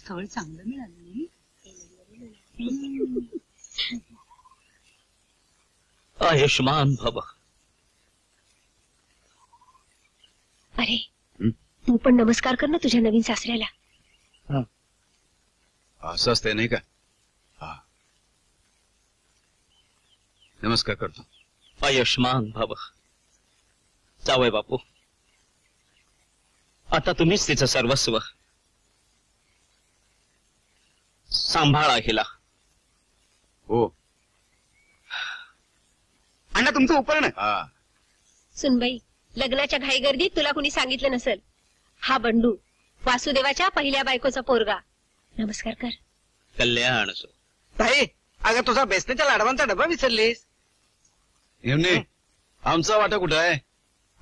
स्थळ चांगलं मिळालं नाही. आयुष्मान भव. अरे तू पण नमस्कार कर ना तुझ्या नवीन सासऱ्याला. असं असतंय नाही का? हा, नमस्कार करतो. आयुष्मान भव. जावई बापू, आता तुम्हीच तिचं सर्वस्व. सांभाळा हिला. हो अण्णा तुमचं उपरण. हा, सुनबाई, लग्नाच्या घाई गर्दीत तुला कुणी सांगितलं नसेल, हा बंडू वासुदेवाच्या पहिल्या बायकोचा पोरगा. नमस्कार कर. कल्याण असो. ताई, अगं तुझा बेसनाच्या लाडवांचा डबा विसरलीस. नेमणे आमचा वाटा कुठं आहे?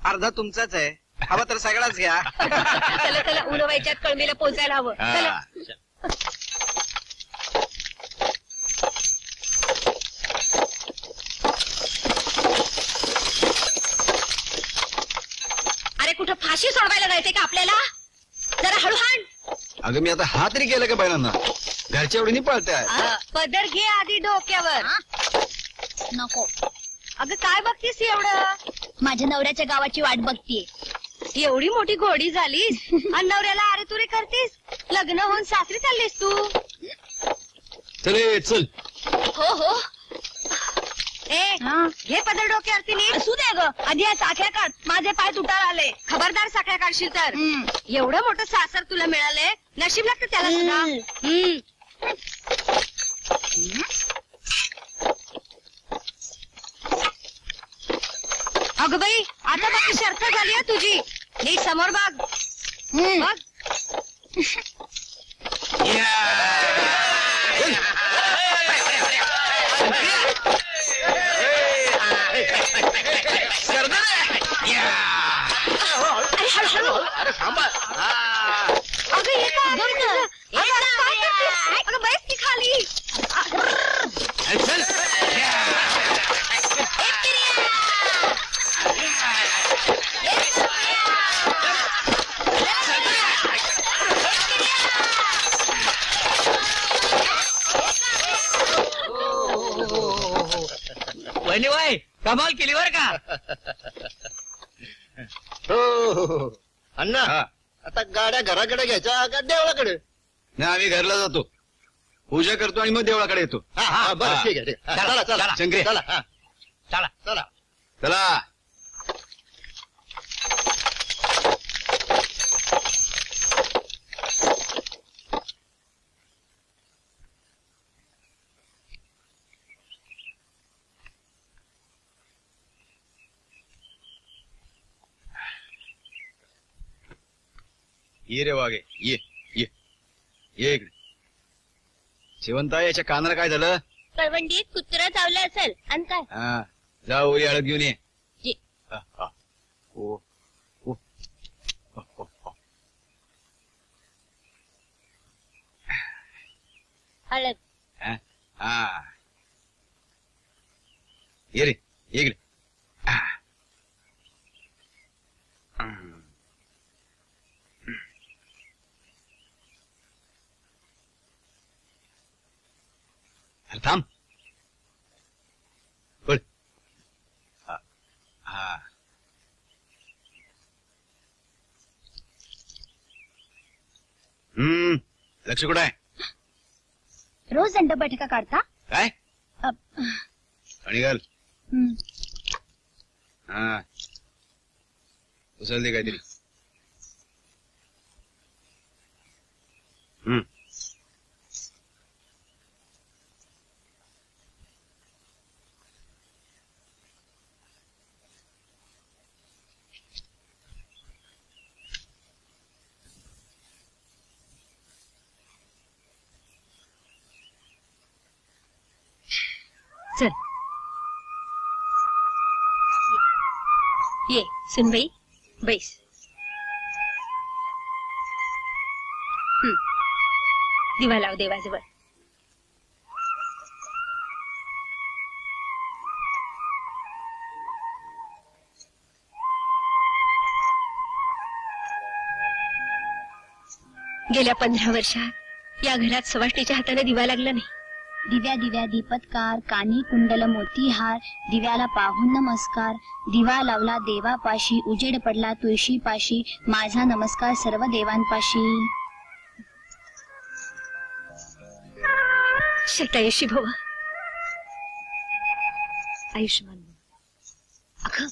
अर्धा तुमचाच आहे, हवा तर सगळाच घ्या. चला चला, ऊन व्हायच्यात कळमीला पोचायला हवं. चला. अरे कुठं फाशी सोडवायला जायचंय का आपल्याला? जरा हळू हाण. अगं मी आता हा तरी केलं का बैलांना? घरच्या एवढी पळताय. पदर घे आधी डोक्यावर. नको. अगं काय बघतीस एवढं? माझ्या नवऱ्याच्या गावाची वाट बघतीये. एवढी मोठी घोडी झालीस आणि नवऱ्याला अरे तुरे करतीस. लग्न होऊन सासरी चाललीस तू. चल चल. हो हो. ए घे पदर डोक्यावरती नीट. असू दे ग, आधी या साखळ्या काढ. माझे पाय तुटायला आले. खबरदार साखळ्या काढशील तर. एवढं मोठं सासर तुला मिळालंय, नशीब लागतं त्याला सुद्धा. अगं बाई, आता बाकी शर्त झाली आहे तुझी. नीट समोर बघ. बघ. अरे हळूहळू. अरे थांबा. अगं हे काय? अगं बैस की खाली. चल. वहिनी बाई, कमाल केली बर का? हो अण्णा, आता गाड्या घराकडे घ्यायच्या का देवळाकडे? नाही, आम्ही घरला जातो, पूजा करतो आणि मग देवळाकडे येतो. बरं ठीक आहे. चला चला शंकरे, चला. चला चला चला. ये रे वागे, ये ये ये इकडे. शेवंता, याच्या कानाला काय झालं? कळवंडीत कुत्रा चावला असेल. आणि काय? हा, जा ओरी हळद घेऊन ये. जी. ओ ओ हळद. हा, ये रे, ये इकडे. अरे थांब. पळ. हा, लक्ष कुठं आहे? रोज दंड बैठका काढता? काय आणि घाल. हा, उचल दे काहीतरी. चल ये सुनबाई, बैस. दिवा लाव देवाजवळ. गेल्या 15 वर्षात या घरात सवाष्णीच्या हाताने दिवा लागला नाही. दिव्या दिव्या दीपत्कार, कानी कुंडल मोतीहार, दिव्याला पाहून नमस्कार. दिवा लावला देवापाशी, उजेड पडला तुळशीपाशी, माझा नमस्कार सर्व देवांपाशी. शतायुषी भव. आयुष्यमान भव. अगं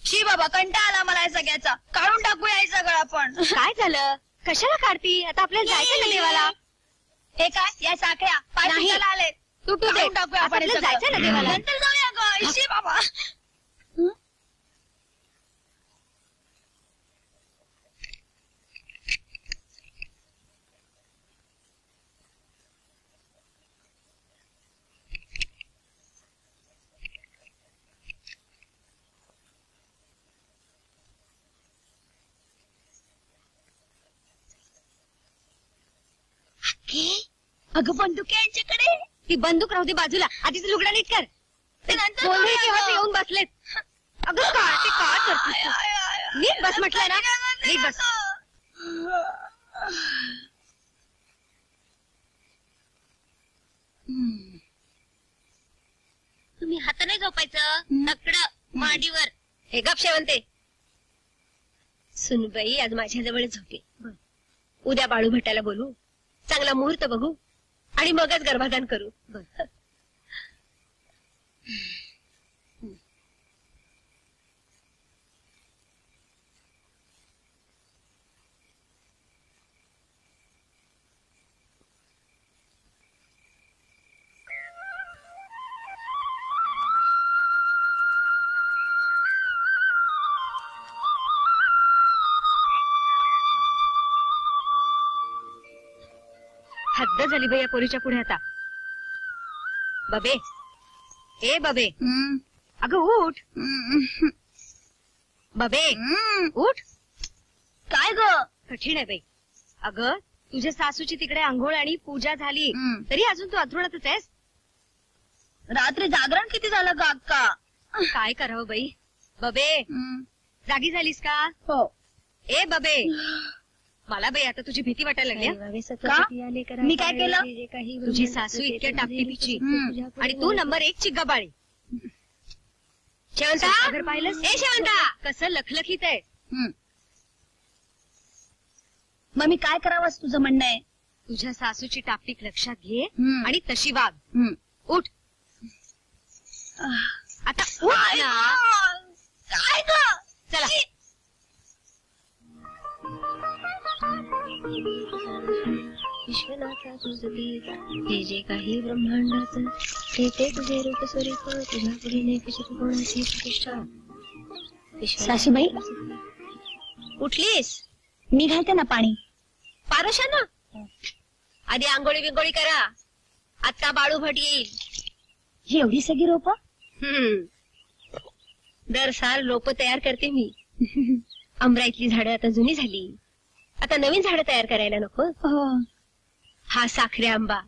शी बाबा, कंटाळा आला मला या सगळ्याचा. काढून टाकूया हे सगळं आपण. काय झालं? कशाला काढती? आता आपल्याला जायचं ना देवाला. हे काय या साखळ्या पाय नाही. तुटायला आलेत. तुटू दे. काढून टाकूया आता आपण हे आपल्याला सगळं. जायचं ना देवाला. नंतर जाऊया गं. शी बाबा. अगं बंदूक आहे यांच्याकडे. ती बंदूक राहू दे बाजूला. आधीच लुगडा नीट कर. ते नंतर बोलले जाऊया तेव्हा ते गं. येऊन बसलेत. अगं का ते काय करतेस? नीट बस म्हटलंय ना. नीट बस. तुम्ही हाताने झोपायचं नकड मांडीवर. हे गप शेवंते. सुनबाई आज माझ्या जवळ झोपे. उद्या बाळू भट्टाला बोलू, चांगला मुहूर्त बघू आणि मगच गर्भाधान करू. हद्द झाली बाई या पोरीच्या पुढे आता. बबे, ए बबे, अगं उठ. बबे उठ. काय ग? कठीण आहे बाई. अगं तुझ्या सासूची तिकडे आंघोळ आणि पूजा झाली तरी अजून तू अथरुणातच आहेस. रात्री जागरण किती झालं ग अक्का? काय करावं बाई. बबे जागी झालीस का? हो. ए बबे, मला बाई आता तुझी भीती वाटायला लागली. का? मी काय केलं? तुझी सासू इतक्या टापटिपीची आणि तू नंबर 1 ची गबाळी. शेवंता घर पाहिलंस? ए शेवंता, कसं लखलखीत आहे. मग मी काय करावंस तुझं म्हणणं आहे? तुझ्या सासूची टापटीप लक्षात घे आणि आणि तशी वाग. उठ आता उठ ना. काय ग? चला. विश्वनाथा तुझं दीप, जे जे काही ब्रह्मांडाचं, ते ते तुझे रूप स्वरूप, तुझ्या पुढे नेकशी कोणाची प्रतिष्ठा. सासूबाई, उठलीस? मी घालते ना पाणी. पारोशाना आधी आंघोळी बिंगोळी करा. आता बाळू भट येईल. ही एवढी सगळी रोप? दर साल रोप तयार करते मी. आंब्राईतली झाडं आता जुनी झाली, आता नवीन झाडं तयार करायला नको. हा साखरे आंबा,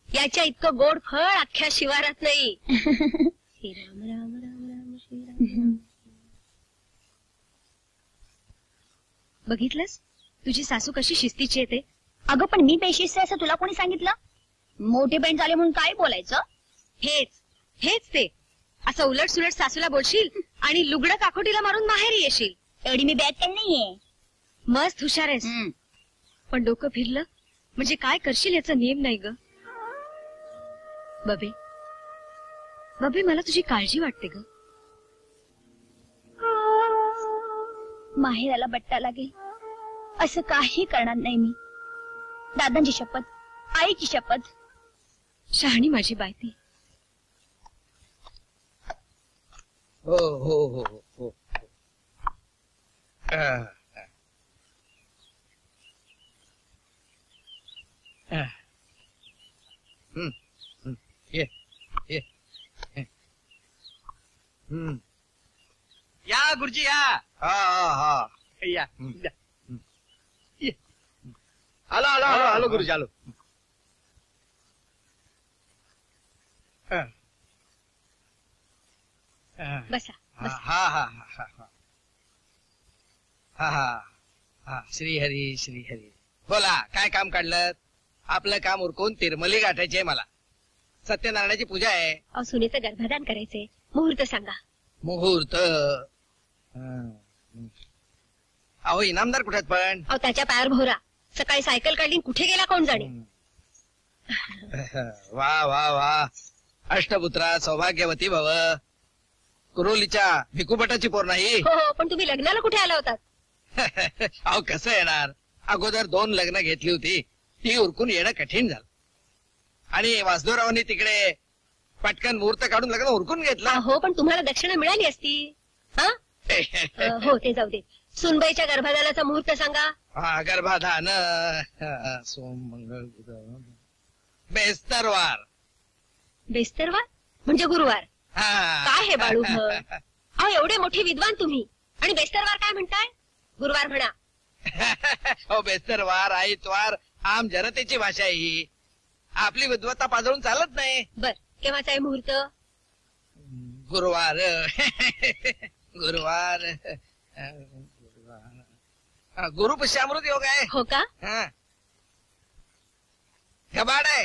याच्या इतकं गोड फळ अख्ख्या शिवारात नाही. श्रीराम राम राम राम श्रीराम. बघितलंस तुझी सासू कशी शिस्तीची येते. अगं पण मी बेशिस्त आहे असं तुला कोणी सांगितलं? मोठे बहीण झाले म्हणून काय बोलायचं? हेच हेच ते. असं उलट सुलट सासूला बोलशील आणि लुगडं काकोटीला मारून माहेरी येशील. एवढी मी बॅग केली नाहीये. मस्त हुशार आहेस, पण डोकं फिरलं म्हणजे काय करशील याचा नियम नाही ग. बबे बबे, मला तुझी काळजी वाटते ग. माहेराला बट्टा लागेल असं काही करणार नाही मी. दादांची शपथ, आईची शपथ. शहाणी माझी बायती. हो हो हो हो. ये ये. या गुरुजी या. हा हा हा. या. ये. आलो आलो आलो आलो गुरुजी आलो. बसा हा बसा. हा हा हा हा हा. हा श्रीहरी श्रीहरी. बोला काय काम काढलं? आपलं काम उरकून तिरमली गाठायची आहे मला. सत्यनारायणाची पूजा आहे. अहो सुनेचं गर्भधान करायचंय, मुहूर्त सांगा. मुहूर्त. अहो इनामदार कुठे आहेत पण? अहो त्याच्या पायावर भोवरा. सकाळी सायकल काढली कुठे गेला कोण जाणे. वा वा वा. अष्टपुत्रा सौभाग्यवती भव. कुरोलीच्या भिकुपटाची पोर नाही. हो हो, पण तुम्ही लग्नाला कुठे आला होतात? अहो कसं येणार? अगोदर 2 लग्न घेतली होती, ती उरकून येणं कठीण झालं. आणि वासुदेवरावांनी तिकडे पटकन मुहूर्त काढून लग्न उरकून घेतलं. हो पण तुम्हाला दक्षिणा मिळाली असती. हा हो ते जाऊ दे. सुनबाईच्या गर्भधानाचा मुहूर्त सांगा. हा गर्भाधान सोम मंगळ बुध बेस्तरवार. बेस्तरवार म्हणजे गुरुवार. हा. काय हे बाळू अहो एवढे मोठे विद्वान तुम्ही आणि बेस्तरवार काय म्हणताय? गुरुवार म्हणा. हो बेस्तरवार आईतवार आम जनतेची भाषा आहे ही. आपली विद्वत्ता पाजळून चालत नाही. बर केव्हाचा आहे मुहूर्त? गुरुवार. गुरुवार गुरुपुष्यामृत योग आहे. हो का? हा. कबाड आहे.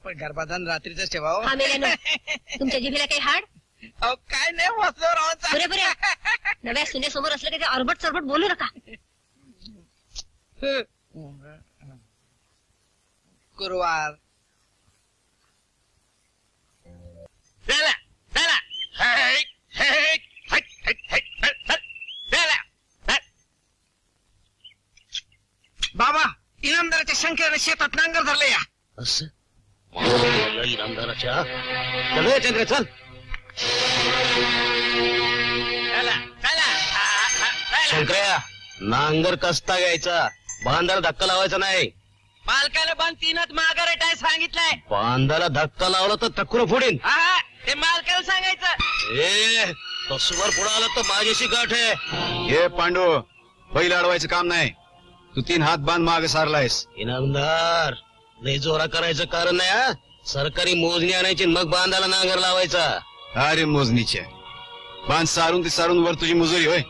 पण गर्भाधान रात्रीच ठेवावं. हा मेल्यानं तुमच्या जिभेला काही हाड? अहो काय नाही वासुदेवरावांचा. पुरे पुरे नव्या सुनेसमोर असलं की ते अरबट सरबट बोलू नका. गुरुवार. चला चला हे, हे, हे, हे, हे, हे, हे, चला. बाबा इनामदाराच्या शंकेने शेतात नांगर धरले या. असं इनामदाराच्या चल चंद्र चल. चला चला. शंकर्या नांगर कसता घ्यायचा, बांधाला धक्का लावायचा नाही. मालकाला बांध 3 माघारे टाय सांगितलंय. बांधाला धक्का लावला तर टक्कुर फोडीन. हा ते मालकाला सांगायचं. ए तसवर पुढे आला तर माझ्याशी गाठ आहे. हे पांडू बैल अडवायचं काम नाही. तू 3 हात बांध मागे सारलायस. इनामदार लय जोरा करायचं कारण नाही. हा सरकारी मोजणी आणायची मग बांधाला नांगर लावायचा. अरे मोजणीच्या बांध सारून ते सारून वर तुझी मुजुरी होय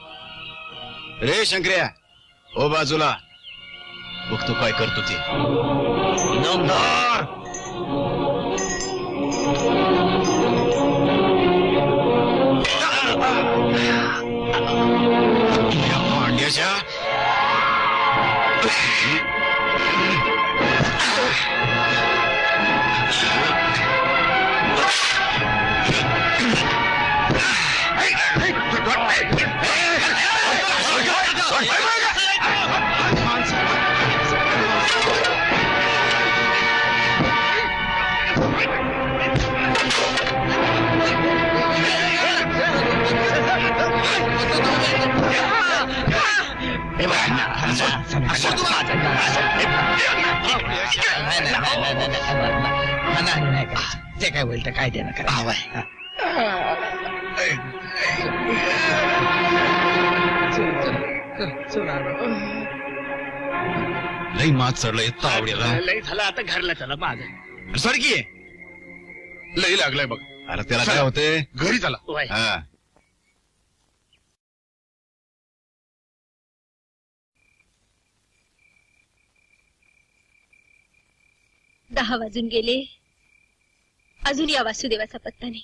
रे शंकर्या. ओ बाजूला बघतो काय करतो ते. इनामदार पांड्याच्या ते काय होईल तर काय देणं करा. लई मात चढलं येत आवडेला. लय झालं आता घरला चला माझं. सडकी लई लागलाय बघ. अरे त्याला काय होते घरी चला. हा 10 वाजून गेले, अजून या वासुदेवाचा पत्ता नाही.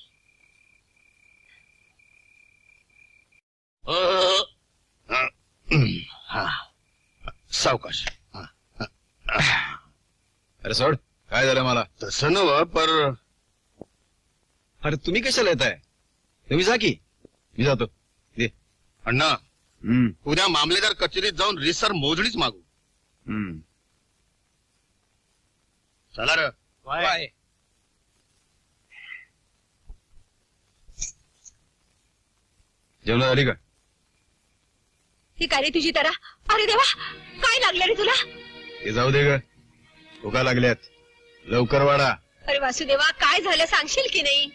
सावकाश. अरे सोड काय झालं मला. तसं नव पर अरे तुम्ही कशाला येताय? तुम्ही जा की मी जातो. दे अण्णा उद्या मामलेदार कचेरीत जाऊन रिसर मोजणीच मागू. चला र. बाय. जेवण झाली का? ही काय रे तुझी तरा? अरे देवा काय लागलं रे तुला? ते जाऊ दे ग. भुका लागल्यात लवकर वाढा. अरे वासुदेवा काय झालं सांगशील की नाही?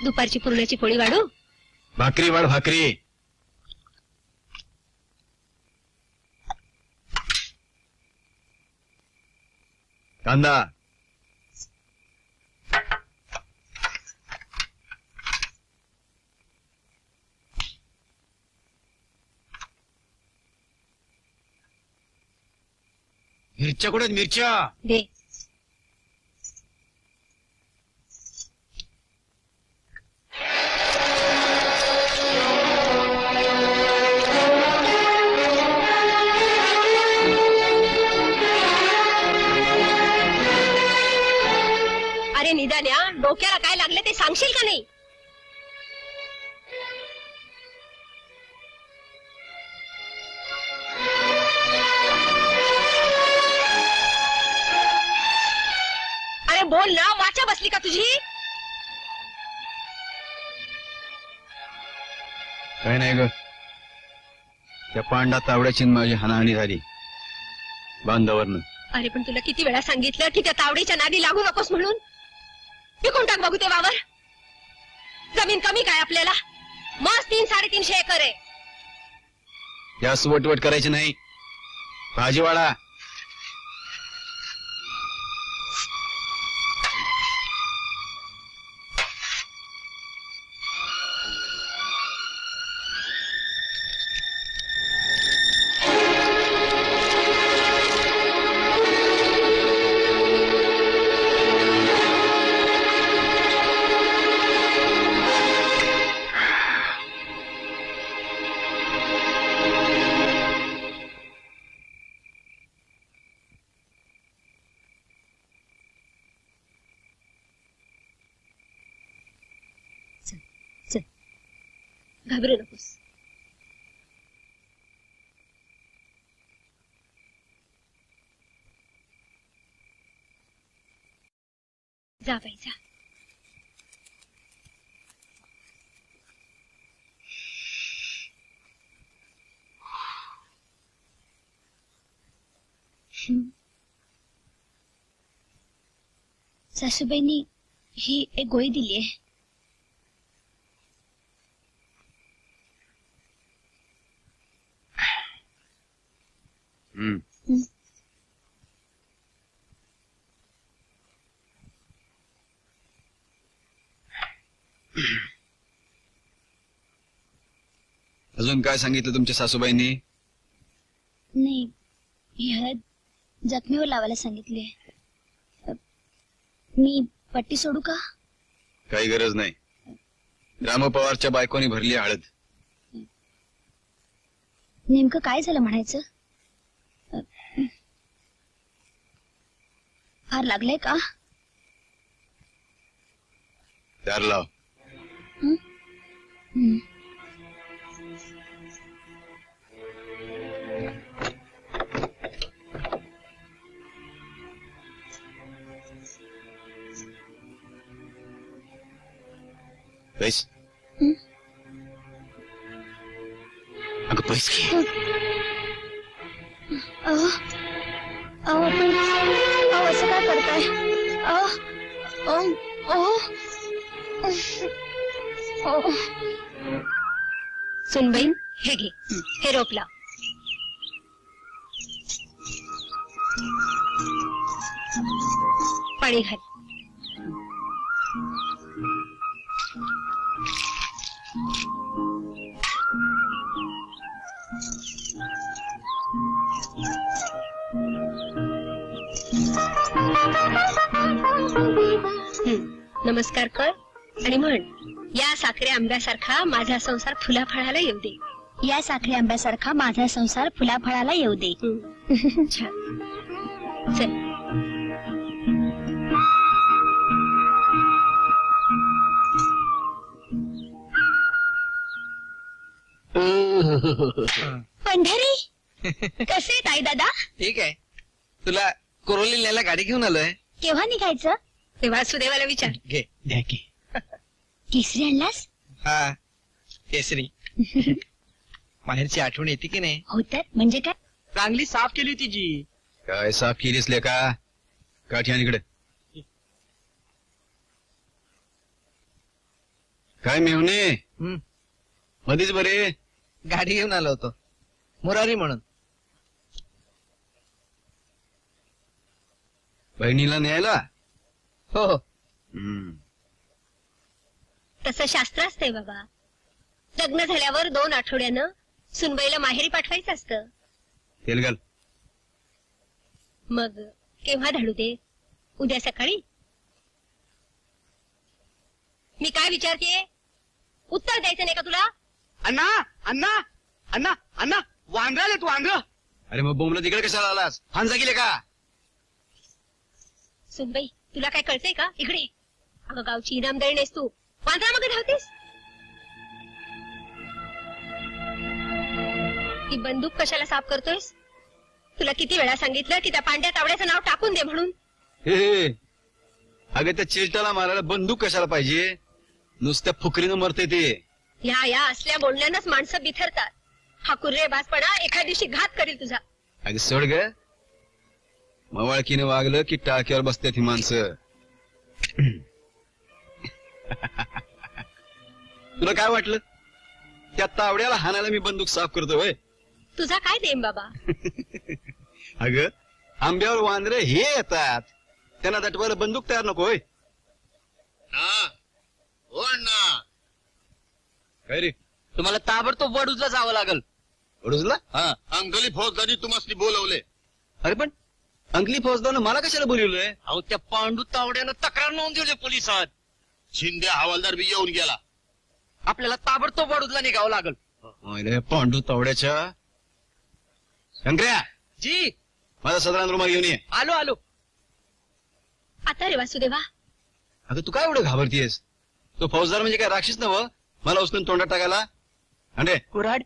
दुपारची पुरणाची पोळी वाढू? भाकरी वाढ भाकरी. कांदा. मिरच्या कुठे आहेत मिरच्या? दे. अरे निदान्या, डोक्याला काय लागले ते सांगशील का नाही? अरे बोल ना, वाचा बसली का तुझी? काय नाही ग, त्या पांडा तावड्याची माझी हाणाहाणी झाली बांधावरनं. अरे पण तुला किती वेळा सांगितलं की त्या तावडीच्या नादी लागू नकोस म्हणून. विकून टाक बघू ते वावर. जमीन कमी काय आपल्याला? मस्त 3-350 एकर आहे. जास्त वटवट करायची नाही. भाजीवाडा. घाबरू नकोस. जा बाई जा. सासूबाईंनी ही एक गोळी दिली आहे. अजून काय सांगितलं तुमच्या सासूबाईंनी? नाही, ही हळद जखमीवर लावायला सांगितली. मी पट्टी सोडू का? काही गरज नाही. राम पवारच्या बायकोनी भरली हळद. नेमकं काय झालं म्हणायचं? फार लागलंय का? दार लाव. पैस. अगं पैस घे. असं काय करताय? सुनबाईन, हे घे, हे रोप लाव. पाणी घाल. नमस्कार कर आणि म्हण, या साखरे आंब्यासारखा माझा संसार फुला फळाला येऊ दे. या साखरे आंब्यासारखा माझा संसार फुला फळाला येऊ दे. छान. चल. पंढरी कसे ताई दादा? ठीक आहे. तुला कोरोली न्यायला गाडी घेऊन आलोय. केव्हा निघायचं? ते वासुदेवाला विचार. घे द्या की. केसरी आणलास? हा, केसरी. माहेरची आठवण येते की नाही? हो तर म्हणजे काय? चांगली साफ केली होती जी. काय साफ केलीस लेका? काठी आणि इकडे. काय मेहुणे हं, मध्येच बरे. गाडी घेऊन आलो होतो मुरारी म्हणून. बहिणीला न्यायला. हो हो. तसं शास्त्र असतंय बाबा. लग्न झाल्यावर 2 आठवड्यानं सुनबाईला माहेरी पाठवायचं असतं. तेल घाल. मग केव्हा धाडू दे? उद्या सकाळी? मी काय विचारतेय उत्तर द्यायचं नाही का तुला? अण्णा अण्णा अण्णा अण्णा वांद्राले तू वांद्र. अरे मग बोंबला तिकडे कशाला आलास? हांजा गेले का? सुनबाई तुला काय कळतंय का? इकडे. अगं गावची इनामदारी नाहीस तू, वांद्रामागे धावतेस. ती बंदूक कशाला साफ करतोयस? तुला किती वेळा सांगितलं की त्या पांड्या तावड्याचं नाव टाकून दे म्हणून. हे अगं त्या चिलटाला मारायला बंदूक कशाला पाहिजे? नुसत्या फुकरीनं मरते ते. या असल्या बोलण्यानंच माणसं बिथरतात. हा कुर्रेबाजपणा एखाद दिवशी घात करील तुझा. अगं सोड ग. मवाळकीने वागलं की टाक्यावर बसतात ही माणसं. तुला काय वाटलं त्या तावड्याला हाणायला मी बंदूक साफ करतो होय? तुझा काय देम बाबा? अगं आंब्यावर वांद्रे हे येतात, त्यांना दटवायला बंदूक तयार नको होय? हो अण्णा. काय रे? तुम्हाला ताबडतोब वडूजला जावं लागल. वडूजला? अंकली फौजदारी तुम्हाला बोलवले. अरे पण अंकली फौजदारनं मला कशाला बोलवलंय? अहो त्या पांडू तावड्यानं तक्रार नोंदवली पोलिसात. शिंदे हवालदार बी येऊन गेला. आपल्याला ताबडतोब वडूजला निघावं लागल. अरे पांडू तावड्याच्या. शंकर्या जी माझा सदरान रुमाल घेऊन ये. आलो आलो. आता रे वासुदेवा, अगं तू काय एवढं घाबरतीयस? तो फौजदार म्हणजे काय राक्षस नव? मला उचलून तोंडात टाकायला? अंडे कुऱ्हाड.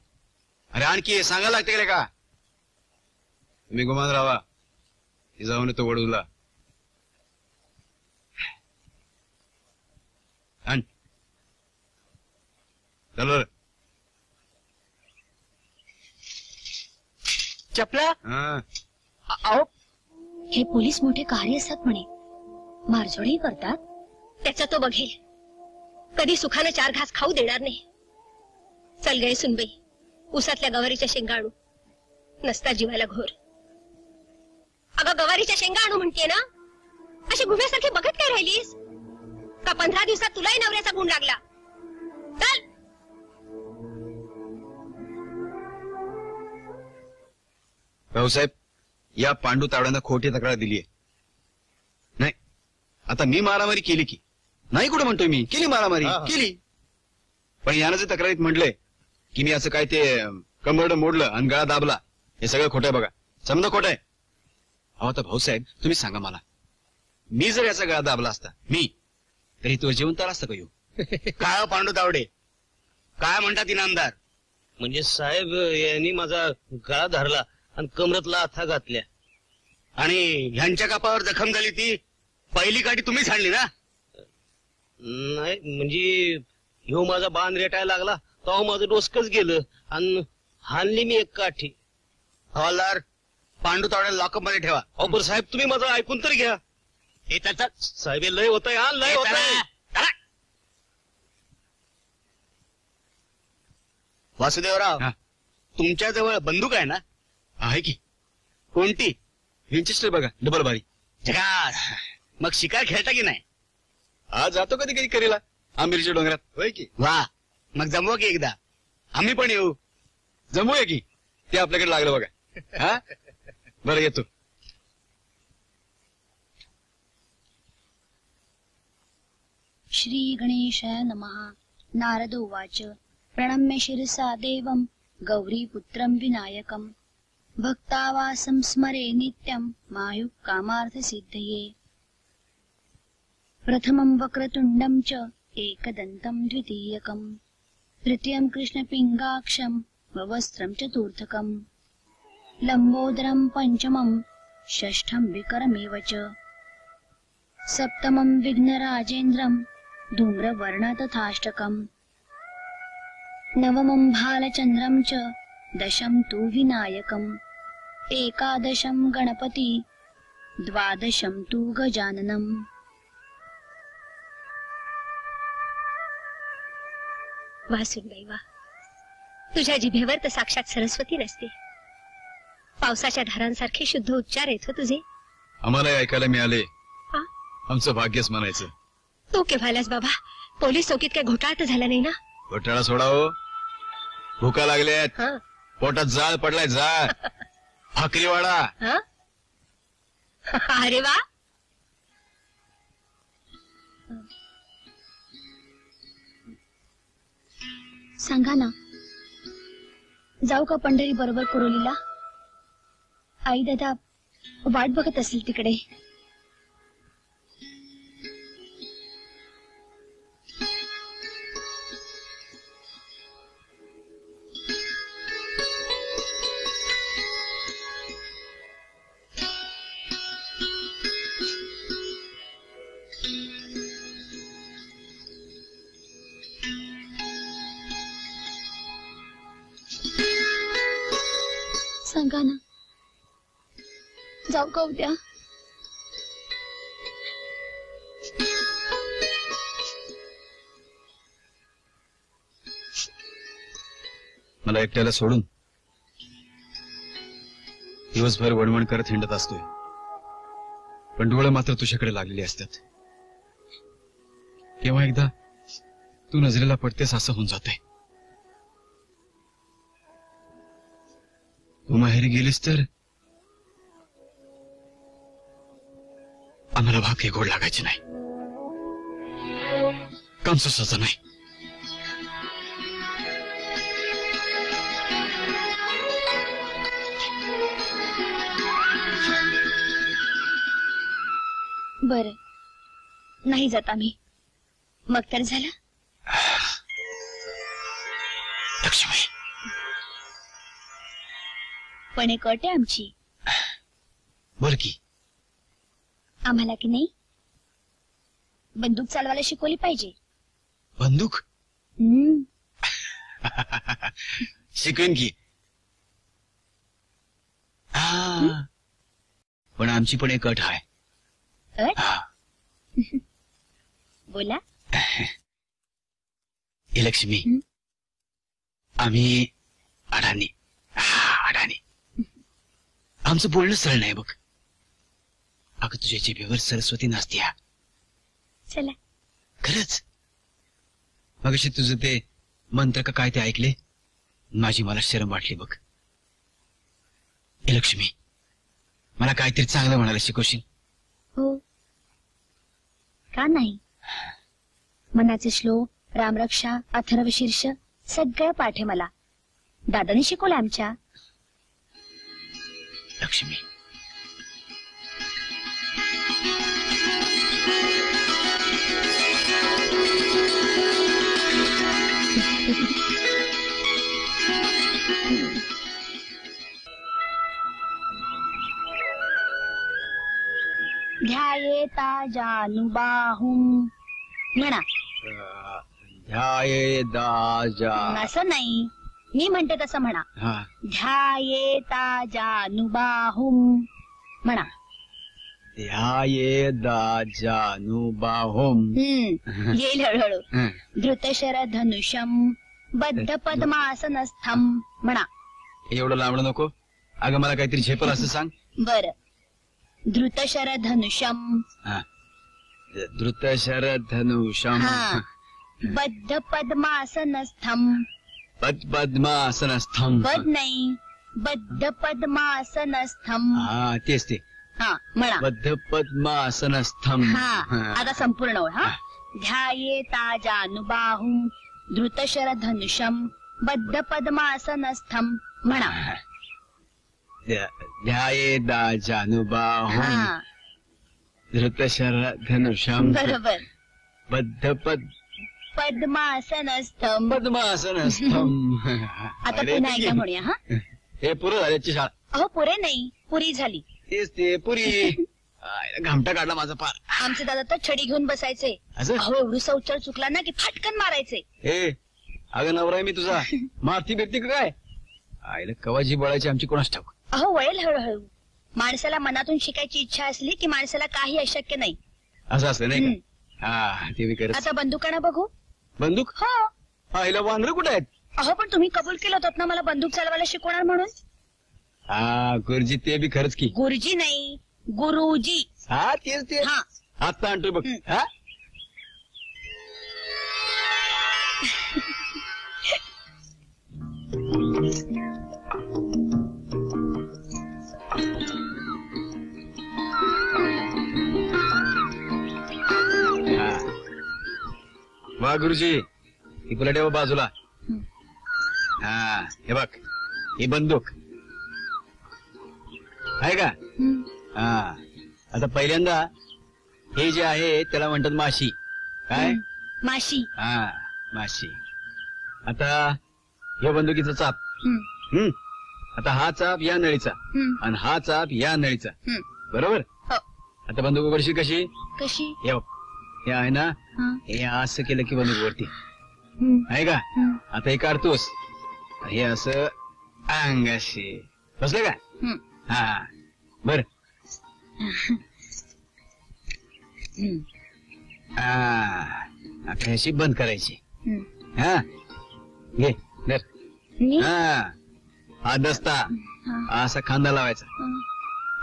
अरे आणखी सांगायला लागते का? तुम्ही गुमान राहा. जाऊन येतो वडूला. आण. चल चपला. हा. अहो हे पोलीस मोठे कार्य असतात म्हणे, मारझोडही करतात. त्याचा तो बघेल. कधी सुखानं 4 घास खाऊ देणार नाही. चल गए सुनबाई, उसातल्या गवारीच्या शेंगा आणू. नसता जीवाला घोर. अगं गवारीच्या शेंगा आणू म्हणते ना, अशी घुम्यासारखी बघत काय राहिलीस? का 15 दिवसात तुलाही नवऱ्याचा गुण लागला? चल. भाऊसाहेब या पांडू तावड्यांना खोटी तक्रार दिलीये. नाही आता मी मारामारी केली की नाही? कुठे म्हणतोय मी केली मारामारी केली. पण यानं जे तक्रारीत म्हटलंय की मी असं काय ते कंबरड मोडलं आणि गळा दाबला, हे सगळं खोटं आहे. बघा समजा खोटं आहे. अहो आता भाऊसाहेब तुम्ही सांगा मला, मी जर याचा गळा दाबला असता मी, तरी तो जिवंत आला असता का? येऊ काय पांडू तावडे काय म्हणतात इनामदार? म्हणजे साहेब यांनी माझा गळा धरला आणि कमरतला आथा घातल्या. आणि ह्यांच्या कापावर जखम झाली ती पहिली काठी तुम्हीच हाणली ना? नाही म्हणजे ह्यो माझा बांध रेटायला लागला तेव्हा माझं डोसकच गेलं आणि हाणली मी एक काठी. हवालदार पांडू तावड्याला लॉकअप मध्ये ठेवा. अहो बरं साहेब तुम्ही माझं ऐकून तर घ्या. साहेब हे लय होतंय. हा लय होतंय. वासुदेवराव हा. तुमच्या जवळ बंदूक आहे ना? आहे की. कोणती? विंचेस्टर बघा डबल बारी. झकास. मग शिकार खेळता की नाही? आज जातो कधी कधी करीला आंबीरच्या डोंगरात. होय की. वा मग जमवा की एकदा, आम्ही पण येऊ. जमूया की. ते आपल्याकडे लागलं बघा. हा बरं येतो. श्री गणेशाय नमः. नारद उवाच प्रणम्य शिरसा देवं गौरीपुत्रं विनायकं भक्तावासं स्मरे नित्यं मायुः कामार्थसिद्धये. प्रथमं वक्रतुण्डं च एकदन्तं द्वितीयकं तृतीयं कृष्णपिङ्गाक्षं ववस्त्रं चतुर्थकं लम्बोदरं पंचमं षष्ठं विकरमेव च सप्तमं विघ्नराजेन्द्रं धूम्रवर्ण तथाष्टकम् नवमं भालचन्द्रं च दशं तु विनायकम् एकादशं गणपति द्वादशं तु गजाननम्. वा सुनबाई वा, तुझ्या जिभेवर तर साक्षात सरस्वती नसते. पावसाच्या धारांसारखे शुद्ध उच्चार येत हो तुझे. आम्हाला ऐकायला मिळाले, हा? आमचं भाग्यच म्हणायचं. तू केव्हालास बाबा? पोलीस चौकीत काय घोटाळा तर झाला नाही ना? घोटाळा सोडा हो, भुका लागल्यात, हा? पोटात जाळ पडलाय, जाळ. भाकरीवाडा. हा? अरे वा. सांगा ना, जाऊ का पंढरी बरोबर कुरोलीला? आई दादा वाट बघत असेल तिकडे. सांगा ना, जाऊ का उद्या? मला एकट्याला सोडून दिवसभर वणवण करत हिंडत असतोय, पण डोळे मात्र तुझ्याकडे लागलेली असतात. केव्हा एकदा तू नजरेला पडतेस असं होऊन जातंय. तू माहेरी गेलीस तर आम्हाला भाकरी गोड लागायची नाही, काम सुसाचं नाही. बरं, नाही जात आम्ही. मग तर झालं. लक्ष्मी, पण एक अट आहे आमची. बर की? आम्हाला की नाही बंदूक चालवायला शिकवली पाहिजे. बंदूक? शिकवेन की. पण आमची पण एक अट आहे. अट? बोला. हे लक्ष्मी, आम्ही अडाणी आमचं बोलणं सरळ नाही बघ. अगं तुझ्या जिभेवर सरस्वती नसते. चला. खरंच मगाशी तुझं ते मंत्र का काय ते ऐकले, माझी मला शरम वाटली बघ. हे लक्ष्मी, मला काहीतरी चांगलं म्हणायला शिकवशील? हो, का नाही. मनाचे श्लोक, रामरक्षा, अथर्वशीर्ष सगळं पाठ आहे मला. दादाने शिकवलं आमच्या. लक्ष्मी, ध्यायेता जानुबाहुं म्हणा. असं नाही, मी म्हणते तसं म्हणा. ध्यायेता जानुबाहुं म्हणा. येईल हळूहळू. धृतशर धनुषम बद्ध पद्मासनस्थम म्हणा. एवढं लांबणं नको. अगं मला काहीतरी झेपल असं सांग. बर. धृतशर धनुषम. धृतशर धनुषम. बद्ध पद्मासनस्थम. पद्मासनस्थम. बद नाही, बद्ध पद्मासनस्थम. तेच ते. म्हणा. बद्ध पद्मासनस्थम. आता संपूर्ण ओळ. ध्यायेता जानुबाहुं धृतशर धनुषम बद्ध पद्मासनस्थम म्हणा. ध्यायेता जानुबाहुं धृतशर धनुषम. बरोबर. बद्ध पद्मासनस्थम. पद्मासनस्थम. आता पुन्हा एकदा म्हणूया. हे पुरं झाल्याची शाळा. अहो पुरे नाही, पुरी झाली. तेच ते पुरी. घामटा काढला माझा पार. आमचे दादा तर छडी घेऊन बसायचे. अहो एवढूसा उच्चार चुकला ना की फाटकन मारायचे. अगं नवरा मी तुझा मारती बिरती का काय? आईला कवाजी बळायची आमची कोणाच ठाऊक. अहो वळेल हळूहळू. माणसाला मनातून शिकायची इच्छा असली की माणसाला काही अशक्य नाही. असं असतं नाही का? ते मी करत. आता बंदुकांना बघू. बंदूक? हो. हा हिला वानर कुठे आहेत? अहो पण तुम्ही कबूल केलं होतं ना मला बंदूक चालवायला शिकवणार म्हणून. हा गुरुजी ते बी खरंच की. गुरुजी नाही गुरुजी. हा तेच ते. हा आता आणतोय बघ. हा वा गुरुजी ही पुला ठेवा बाजूला. हा हे बघ ही बंदूक आहे का? हा आता पहिल्यांदा हे जे आहे त्याला म्हणतात माशी. काय? माशी. हा माशी. आता या बंदुकीचा चाप. आता हा चाप या नळीचा आणि हा चाप या नळीचा. बरोबर. आता बंदूक उघडशी कशी? कशी? हे बघ हे आहे ना हे असं केलं की बंदूक वरती आहे का? आता हे काढतोस हे असं अंगाशी बसलं का? हा बर. आता अशी बंद करायची. हा घे धर. हा हा दस्ता असा खांदा लावायचा.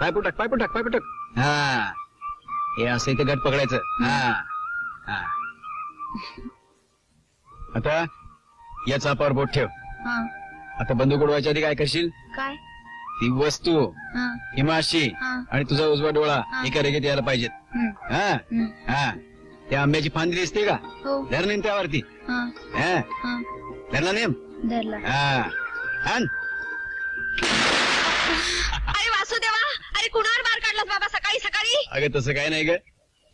पाय पुटक पाय पुटक पाय पुटक. हा हे असं इथे गट पकडायचं. हा हा आता या चापावर बोट ठेव. आता बंदूक उडवायच्या आधी काय करशील? काय? ती वस्तू ही माशी आणि तुझा उजवा डोळा एका रेगेत यायला पाहिजेत. हा हा त्या आंब्याची फांदी दिसते का? धर नेम त्यावरती. धरला नेम. हा आण. अरे वासुदेवा अरे कुणावर मार काढलास बाबा सकाळी सकाळी? अगं तसं काय नाही ग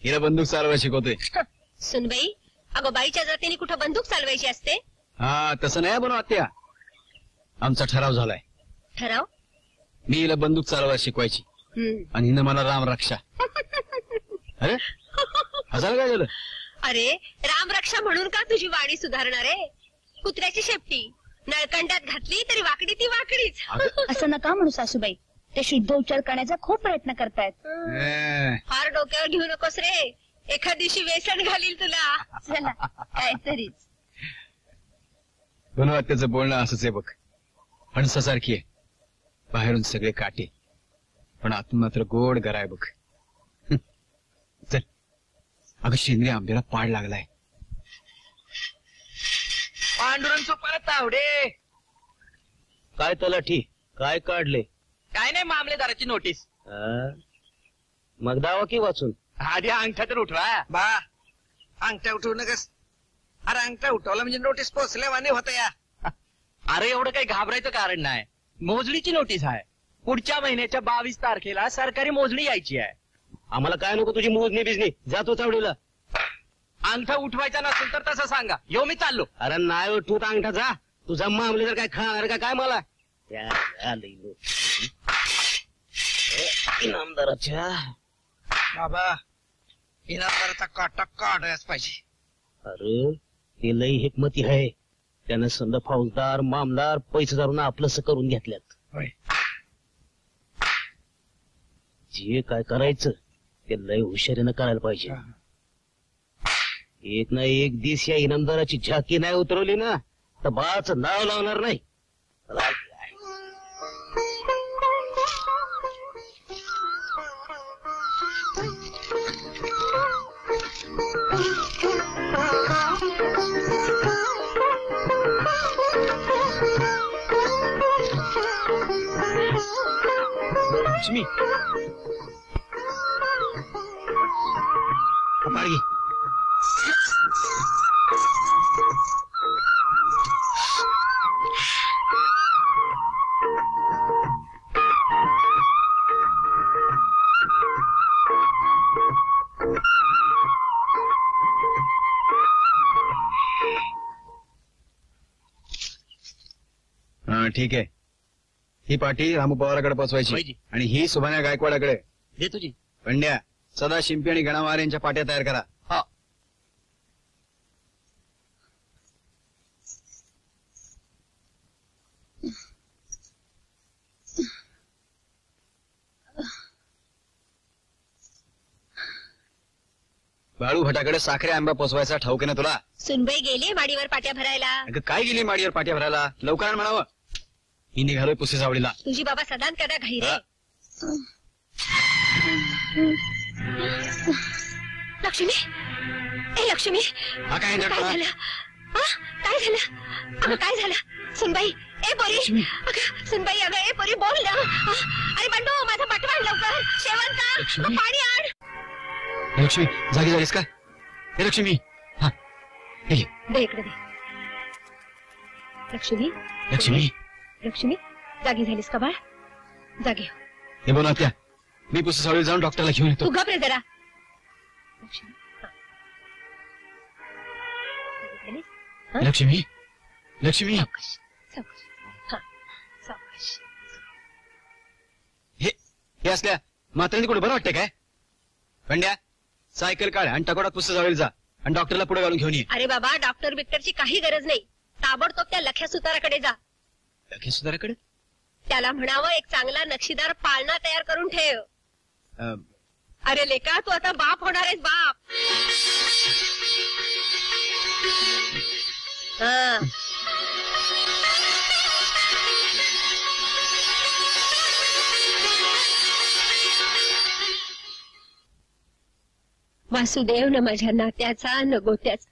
हिला बंदूक चालवायला शिकवतोय. सुनबाई अगो बाईच्या जातीने कुठं बंदूक चालवायची असते? हा तसं नाही बनव आत्या. आमचा ठराव झालाय. ठराव? मी हिला बंदूक चालवायला शिकवायची आणि हिनं मला राम रक्षा. अरे हसायला काय झालं? अरे रामरक्षा म्हणून का तुझी वाणी सुधारणार आहे? कुत्र्याची शेपटी नळकंडात घातली तरी वाकडी ती वाकडीच. असं नका म्हणू सासूबाई. ते शुद्ध उच्चार करण्याचा खूप प्रयत्न करतायत. फार डोक्यावर घेऊ नकोस रे. एखाद दिवशी व्यसन घालील तुला. चला काहीतरीच. दोन त्याचं बोलणं असंच आहे बघ. फणसासारखी आहे. बाहेरून सगळे काटे पण आतून मात्र गोड गराय बघ. चल अगं शेंद्री आंब्याला पाड लागलाय. पांडुरंग परत तावडे. काय तलाठी काय काढले? काय नाही मामलेदाराची नोटीस. मग दावा की वाचून? आधी अंगठा तर उठवा. बा अंगठा उठवू नकस. अरे अंगठा उठवला म्हणजे नोटीस पोचल्यावाने होत या. अरे एवढं काही घाबरायचं कारण नाही. मोजणीची नोटीस आहे. पुढच्या महिन्याच्या 22 तारखेला सरकारी मोजणी यायची आहे. आम्हाला काय नको तुझी मोजणी बिजणी. जातो चावडीला. अंगठा उठवायचा नसेल तर तसं सांगा. यो मी चाललो. अरे नाही उठवत अंगठा जा. तुझा मामले तर काय खाणार का काय मला? इनामदाराच्या बाबा इनामदाराचा काटा काढायच पाहिजे. अरे ते लई हिकमती आहे. त्यानं समजा फौजदार मामदार पैसे धरून आपलंस करून घेतल्यात. जे काय करायचं ते लय हुशारीनं करायला पाहिजे. एक ना एक दिवस या इनामदाराची झाकी नाही उतरवली ना तर बाळाचं नाव लावणार नाही. लक्ष्मी पाडगी हा ठीक आहे. ही पाठी रामू पवाराकडे पोचवायची आणि ही सुभाण्या गायकवाडाकडे दे तुझी. पंड्या सदा शिंपी आणि गणावार यांच्या पाट्या तयार करा. हा बाळू भटाकडे साखरे आंबा पोचवायचा ठाऊक आहे ना तुला? सुनबाई गेली माडीवर पाट्या भरायला. अगं काय गेली माडीवर पाट्या भरायला? लवकर आण म्हणावं. मी निघालोय पुसे सावळीला. तुझी बाबा सदान कदा घाई रे. लक्ष्मी, ए लक्ष्मी, हा काय काय झालं? काय झालं? अगं काय झालं? सुनबाई, ए पोरी, अगं सुनबाई, अगं ए पोरी बोल ना. अरे बंडू, माझा पाठवा लवकर. शेवंता, पाणी आण. लक्ष्मी जागी झालीस का? हे लक्ष्मी, हा दे इकडे दे. लक्ष्मी, लक्ष्मी, लक्ष्मी, जागी झालीस का बाळ? जागी हो. हे बोल त्या मी पुसे सावळीला जाऊन डॉक्टरला घेऊन येतो. तू घाबरे जरा. लक्ष्मी, लक्ष्मी, लक्ष्मी, सावकाश, सावकाश, हा, सावकाश. हे असल्या मात्रांनी कुठे बरं वाटतंय काय? पंड्या, सायकल काढ आणि टकोडात पुस्तक जावेल जा आणि डॉक्टरला पुढे घालून घेऊन ये. अरे बाबा, डॉक्टर बिक्टरची काही गरज नाही. ताबडतोब त्या लख्या सुताराकडे जा. लखे सुधाराकडे? त्याला म्हणावं एक चांगला नक्षीदार पाळणा तयार करून ठेव. अरे लेका, तू आता बाप होणार आहेस, बाप. हा. वासुदेव न माझ्या नात्याचा न गोत्याचा.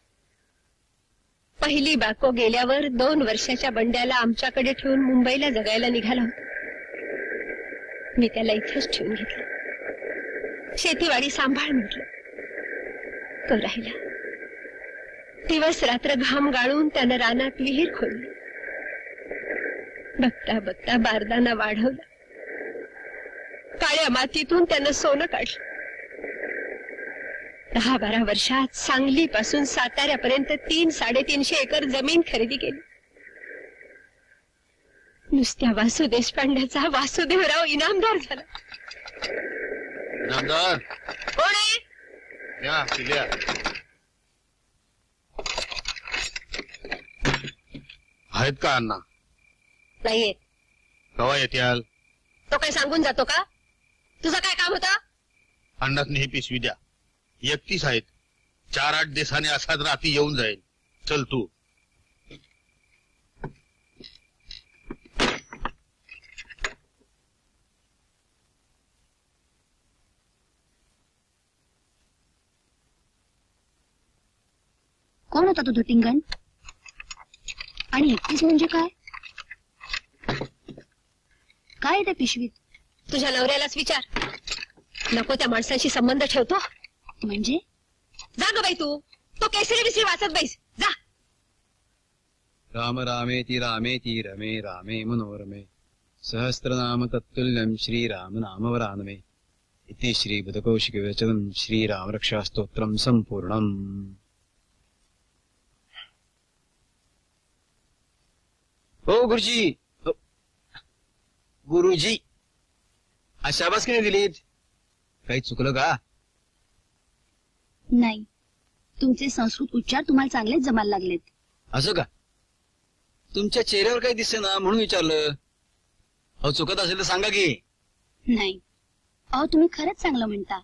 पहिली बाको गेल्यावर 2 वर्षाच्या बंड्याला आमच्याकडे ठेवून मुंबईला जगायला निघाला होता. मी त्याला इथेच ठेवून घेतलं. शेतीवाडी सांभाळ म्हटलं. तो राहिला. दिवस रात्र घाम गाळून त्यानं रानात विहीर खोदली. बघता बघता बारदाना वाढवला. काळ्या मातीतून त्यानं सोनं काढलं. 10-12 वर्षात सांगलीपासून साताऱ्यापर्यंत 300-350 एकर जमीन खरेदी केली. नुसत्या वासू देशपांड्याचा वासुदेवराव इनामदार झाला. नामदार कोण आहे? या किल्ल्या आहेत का अण्णा? नाहीये. कवा येत्याल? तो काय सांगून जातो का? तुझं काय काम होतं? अण्णात ही पिशवी द्या. 31 आहेत. 4-8 दिवसाने असाच रात्री येऊन जाईल. चल तू. कोण होता तो धुटिंगण? आणि 31 म्हणजे काय? काय त्या पिशवीत? तुझ्या नवऱ्यालाच विचार. नको त्या माणसांशी संबंध ठेवतो म्हणजे? जा ग बाई तू. तो केसरी बिसरी वाचत बैस. जा. राम रामेति रामेति रमे रामे मनोरमे सहस्रनाम तत्तुल्यं श्रीराम नाम वरानमे इति श्री बुधकौशिक विरचितं श्रीराम रक्षा स्तोत्रम संपूर्णम. ओ गुरुजी, गुरुजी, आज शाबास की नाही दिलीत? काही चुकलं का? नाही, तुमचे संस्कृत उच्चार तुम्हाला चांगलेच जमायला लागलेत. असं का? तुमच्या चेहऱ्यावर काही दिसे ना म्हणून विचारलं. अहो चुकत असेल तर सांगा की. नाही, अहो तुम्ही खरंच चांगलं म्हणता.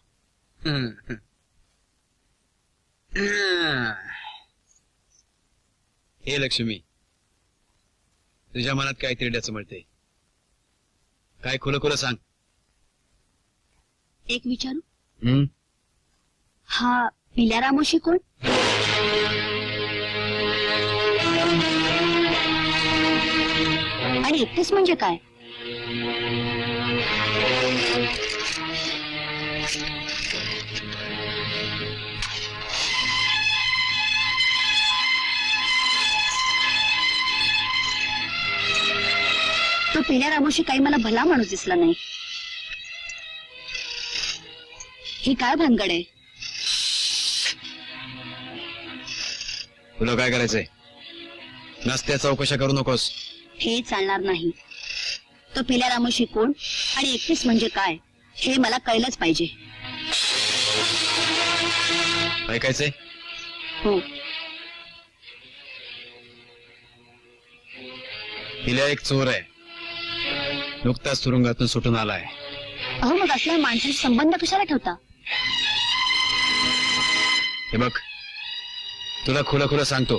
हे लक्ष्मी, तुझ्या मनात काय तिरड्याचं मिळते? काय खुलं खुलं सांग. एक विचारू? हा पिल्या रामोशी कोण? आणि 31 म्हणजे काय? तो पिल्या रामोशी काही मला भला माणूस दिसला नाही. हे काय भानगड आहे? तुला काय करायचंय? नसत्या चौकशा करू नकोस. हे चालणार नाही. तो पिल्या रामोशी कोण आणि 31 म्हणजे काय हे मला कळलंच पाहिजे. ऐकायचंय? हो. पिल्या एक चोर आहे. नुकताच तुरुंगातून सुटून आलाय. अहो मग असल्या माणसाशी संबंध कशाला ठेवता? हे बघ, तुला खुलं खुलं सांगतो,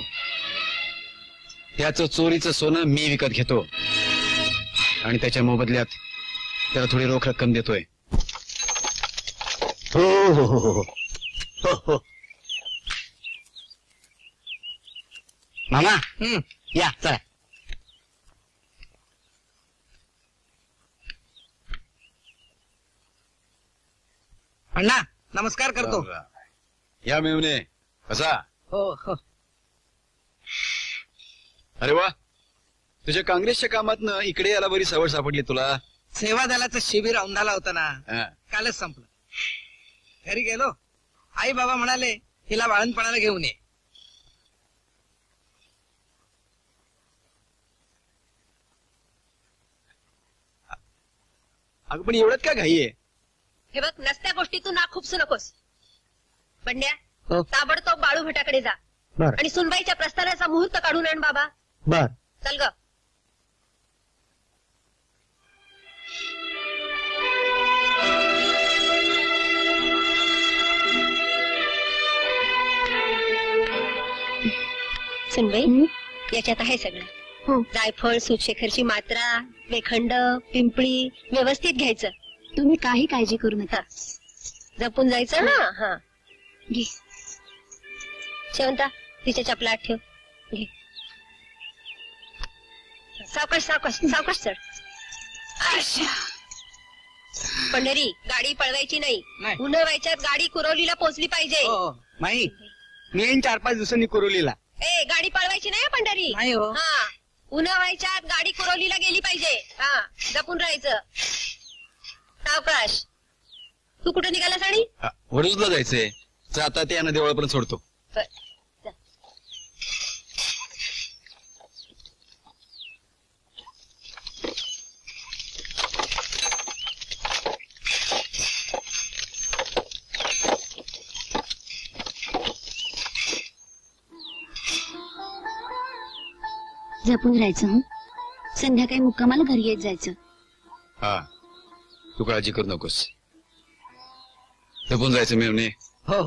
त्याचं चोरीचं सोनं मी विकत घेतो आणि त्याच्या मोबदल्यात त्याला थोडी रोख रक्कम देतोय. हो हो हो हो हो हो. मामा या चला. अण्णा नमस्कार करतो. या मेवणे कसा? हो हो. अरे वा, तुझ्या काँग्रेसच्या कामातनं इकडे याला बरी सवड सापडली तुला. सेवा दलाचं शिबिर औंधाला होतं ना, हा. कालच संपलं. घरी गेलो, आई बाबा म्हणाले हिला बाळणपणाला घेऊन ये. अगं पण एवढ्यात काय घाई आहे? हे बघ, नसत्या गोष्टी तू ना खूपसू नकोस. बंड्या, हो. ताबडतोब बाळू भटाकडे जा बर आणि सुनबाईच्या प्रस्थानाचा मुहूर्त काढून आण बाबा. बर. चल ग. सुनबाई, याच्यात आहे सगळं. जायफळ, सूतशेखरची मात्रा, वेखंड, पिंपळी व्यवस्थित घ्यायचं. तुम्ही काही काळजी करू नका. जपून जायचं ना. हा घे. शेवंता, तिच्या चपला आत ठेव. घे. सावकाश सावकाश सावकाश चढ. पंढरी, गाडी पळवायची नाही. नाही. उन्हाळ्याच्यात गाडी कुरवलीला पोहोचली पाहिजे. हो माई, मी येईन 4-5 दिवसांनी कुरवलीला. ए, गाडी पळवायची नाही हं, पंढरी. नाही हो. हा, उन्हाळ्याच्यात गाडी कुरवलीला गेली पाहिजे. हा, जपून राहायचं. सावकाश. तू कुठे निघालास आणि? वडूजला जायचंय. तर आता ते यांना देवळापर्यंत सोडतो. जपून राहायचं. हं? संध्याकाळी मुक्कामाला घरी येत जायचं. हा, तू काळजी करू नकोस. जपून जायचं मेवणे. हो.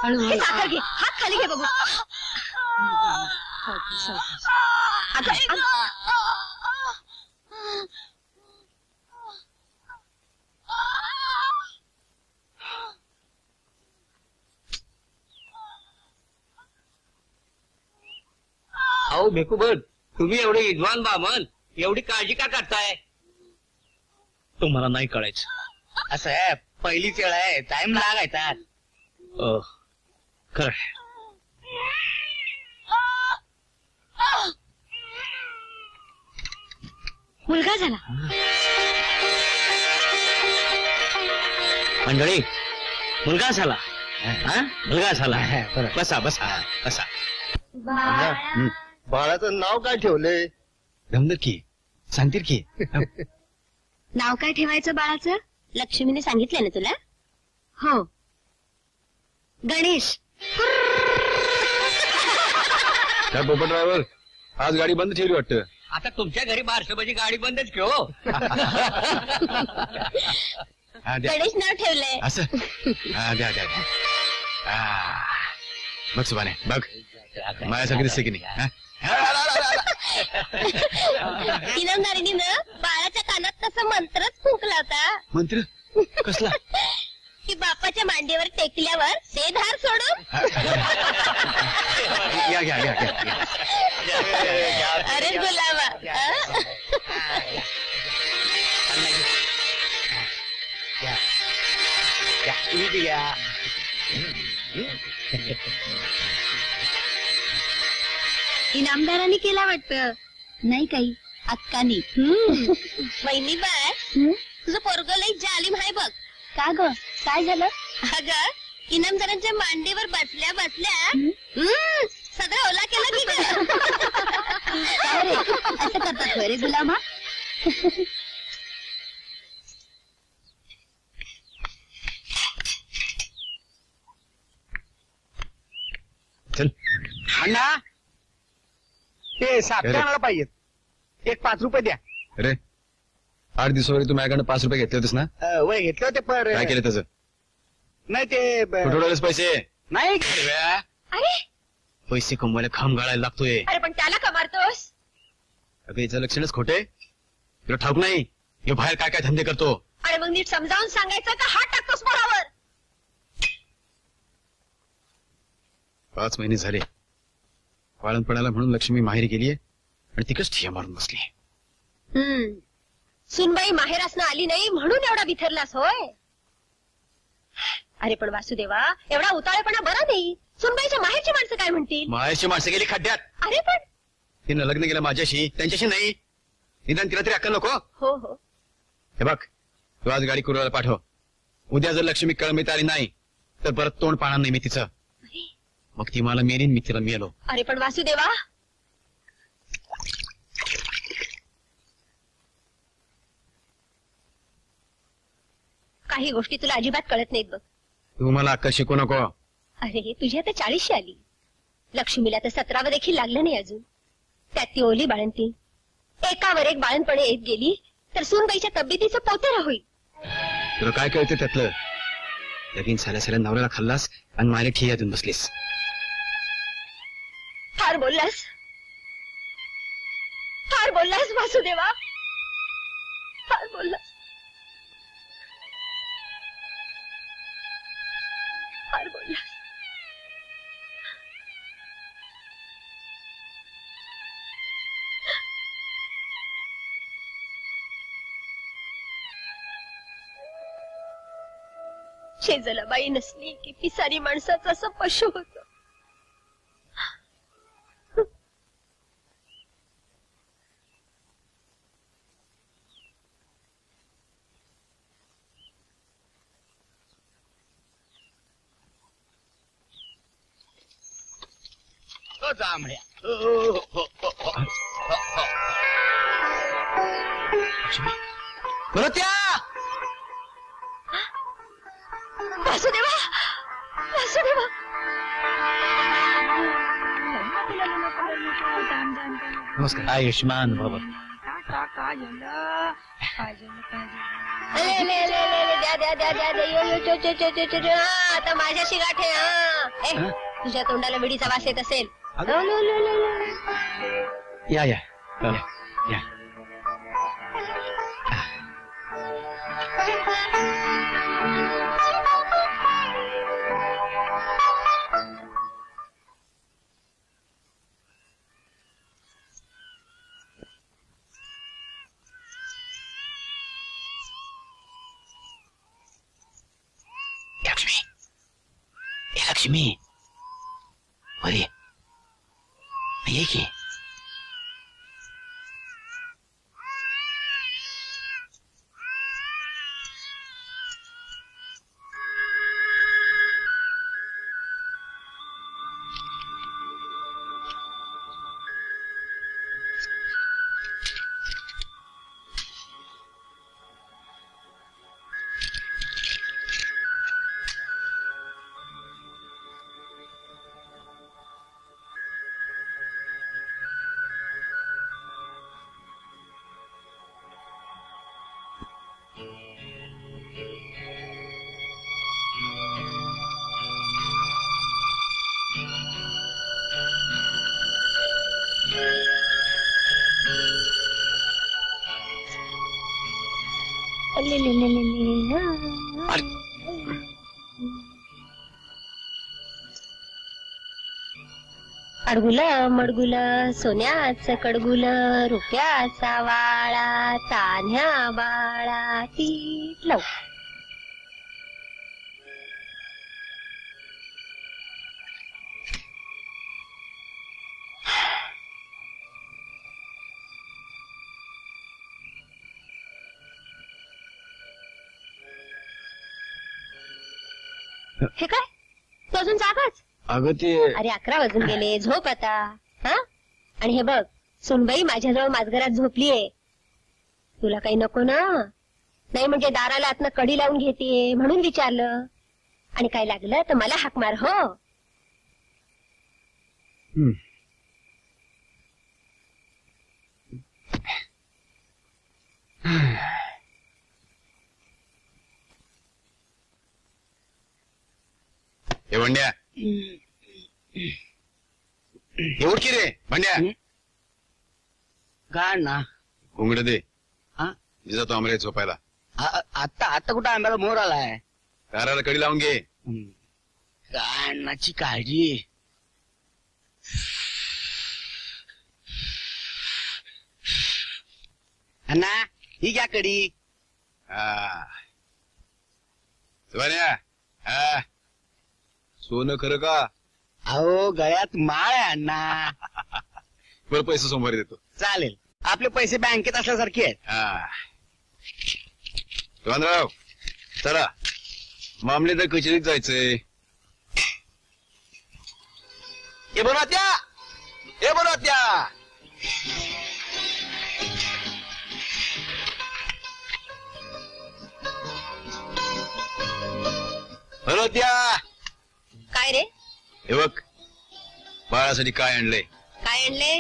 हे साखर घे, हात खाली घे बघू. अहो भिकूबन, तुम्ही एवढे विद्वान बामन, एवढी काळजी का करताय? तुम्हाला नाही कळायचं. असं आहे, पहिलीच वेळ आहे, टाइम लागायचा. खरं. मुलगा झाला. मंडळी, मुलगा झाला. हा, मुलगा झाला. बसा बसा बसा. बाळाचं नाव काय ठेवलंय? धमदर की सांगतील की. नाव काय ठेवायचं बाळाचं? लक्ष्मीने सांगितलं ना तुला? हो, गणेश. काय पोपट ड्रायव्हर, आज गाडी बंद ठेवली वाटतं. आता तुमच्या घरी बारसोबाची गाडी बंदच घेऊ. हा, द्या. गणेश नाव ठेवलंय. असं हा, द्या द्या द्या. बघ सुभाने, बघ माझ्यासारखी दिसते की नाही. हा? इनामदारीनं बाळाच्या कानात तसा मंत्रच फुंकला होता. मंत्र कसला? की बापाच्या मांडीवर टेकल्यावर ते धार सोडून. घ्या घ्या घ्या घ्या. अरे गुलाबा. इनामदारांनी केला वाटतं. नाही काही, अक्कानी. वहिनी बाय, तुझं पोरग लई जालिम आहे बघ. का ग, काय झालं? अगं, इनामदारांच्या मांडीवर बसल्या बसल्या सगळं ओला केला की ग. होय रे गुलामा. चल. अण्णा ते साखर आणायला पाहिजेत. एक 5 रुपये द्या. अरे 8 दिवसावर तू माझ्याकडनं 5 रुपये घेतले होतेस ना. वय घेतलं होते पर काय केलं त्याचं. नाही ते कुठे उडवलेस पैसे. नाही. अरे पैसे कमवायला खांब गाळायला लागतोय. अरे पण त्याला का मारतोस? अगं याचं लक्षणच खोटे. तुला ठाऊक नाही हे बाहेर काय काय धंदे करतो. अरे मग नीट समजावून सांगायचं का हात टाकतोस पोरावर? 5 महिने झाले बाळणपणाला म्हणून लक्ष्मी माहेरी गेलीये आणि तिकडच ठिया मारून बसली. सुनबाई माहेरासनं आली नाही म्हणून एवढा बिथरलास होय? अरे पण वासुदेवा एवढा उताळेपणा बरा नाही. सुनबाईच्या माहेरची माणसं काय म्हणतील? माहेरची माणसं गेली खड्ड्यात. अरे पण तिनं लग्न केलं माझ्याशी त्यांच्याशी नाही. निदान तिला तरी अक्कल नको. हो हो हे बघ तू आज गाडी कुरवायला पाठव. उद्या जर लक्ष्मी कळमीत आली नाही तर परत तोंड पाहणार नाही मी तिचं. मग ती मला मेरीन मी तिला मेलो. अरे पण वासुदेवा काही गोष्टी तुला अजिबात कळत नाहीत बघ. तू मला अक्कल शिकू नको. अरे तुझी आता 40शी आली. लक्ष्मीला तर 17वं देखील लागलं नाही अजून. त्यात ती ओली बाळंती. एकावर एक बाळणपणे येत गेली तर सूनबाईच्या तब्येतीचं पोतेर होईल. तुला काय कळतं त्यातलं. लगीन साऱ्या नवऱ्याला खाल्लास आणि माझ्या ठिया देऊन बसलीस. फार बोललास वासुदेवा. फार बोललास. शेजाला बाई नसली की पिसारी माणसाचं असं पशु होत. त्या वासुदेवा वासुदेवा नमस्कार. आयुष्मान भव. आता माझ्याशी गाठे. तुझ्या तोंडाला विडीचा वास येत असेल. या या या. लक्ष्मी बरी ये की. अडगुल मडगुल सोन्याचं कडगुल रुपयाचा वाळा तान्ह्या बाळा ती लव. हे काय तू अजून जागाच. अगं ते अरे 11 वाजून गेले. झोप आता. हा आणि हे बघ सुनबाई माझ्याजवळ माझघरात झोपलीये. तुला काही नको ना? नाही म्हणजे दाराला आतनं कडी लावून घेतेय म्हणून विचारलं. आणि काय लागलं तर मला हाक मार. हो हे बंड्या, हे उठ की रे बंड्या. गाड ना घोंगड दे. हा? मी जातो आमरे झोपायला. आता आता कुठं आंब्याला मोर आलाय? दाराला कडी लावून घे. गाण्याची काळजी. अण्णा ही घ्या कडी. सुभान्या, सोनं खरं का? अहो गळ्यात माळ आहे अण्णा. बरं पैसे सोमवारी देतो. चालेल. आपले पैसे बँकेत असल्यासारखे आहेत. सुभानराव चला, मामलेदार कचेरीत जायचंय. हे बोला त्या, हे बोला त्या. हॅलो त्या. काय रे? हे बघ बाळासाठी काय आणलंय. काय आणले?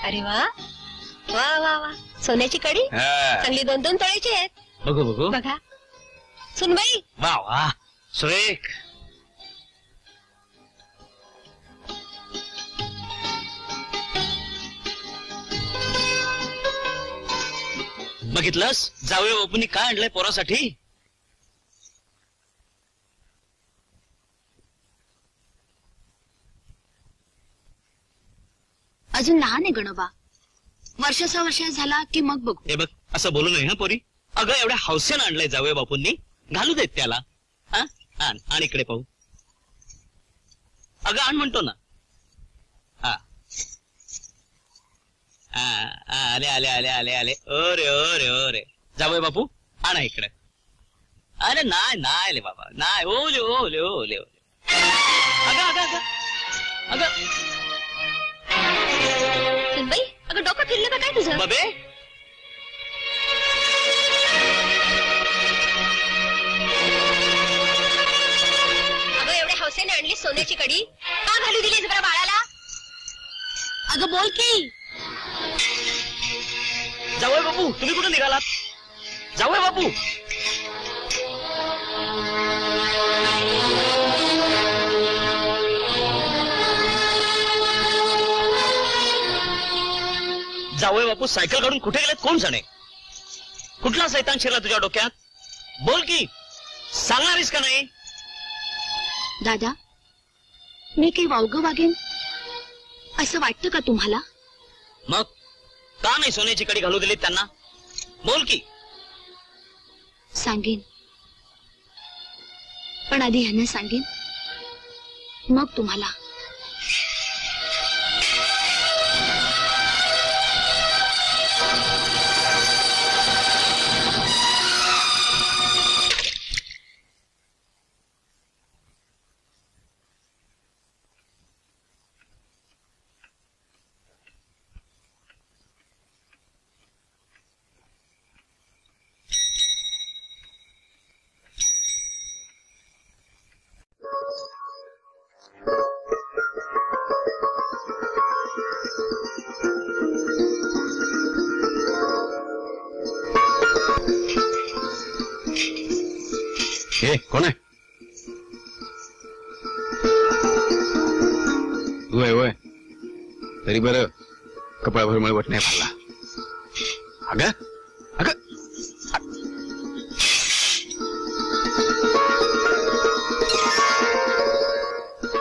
अरे वा वा वा वा, सोन्याची कडी. चांगली 2-2 तोळ्याची आहेत. बघू बघू. बघा सुनबाई. वा वा सुरेख. बघितलंस जावळे बापूंनी काय आणलंय पोरासाठी? अजून लहान आहे गणोबा. वर्ष 6 वर्ष झाला की मग बघू. हे बघ असं बोलू नये हा पोरी. अगं एवढ्या हौसेनं आणलंय जावळे बापूंनी, घालू देत त्याला. आण इकडे पाहू. अगं आण म्हणतो ना. आले आले आले आले आले. ओरे ओरे ओरे. जावळे बापू आणा इकडे. अरे नाही नाही रे बाबा नाही. ओले ओले ओले ओले. अगं अगं अगं अगं सुनबाई, अगं डोकं फिरलं का काय तुझं? बबे अगं एवढ्या हौसेने आणली सोन्याची कडी, का घालू दिलीस बरं बाळाला? अगं बोल की. जावळे बापू तुम्ही कुठे निघालात? जावळे बापू. जावळे बापू सायकल काढून कुठे गेलेत कोण जाणे? कुठला सैतान शिरला तुझ्या डोक्यात? बोल की, सांगणारीस का नाही? दादा, मी काही वावगं वागेन असं वाटतं का तुम्हाला? मग का नाही सोन्याची कडी घालू दिलीत त्यांना? बोल की. सांगेन, पण आधी ह्यांना सांगेन मग तुम्हाला. हे कोण आहे? तू आहे वय? तरी बरं कपाळभर मळवट नाही भरला. अगं अगं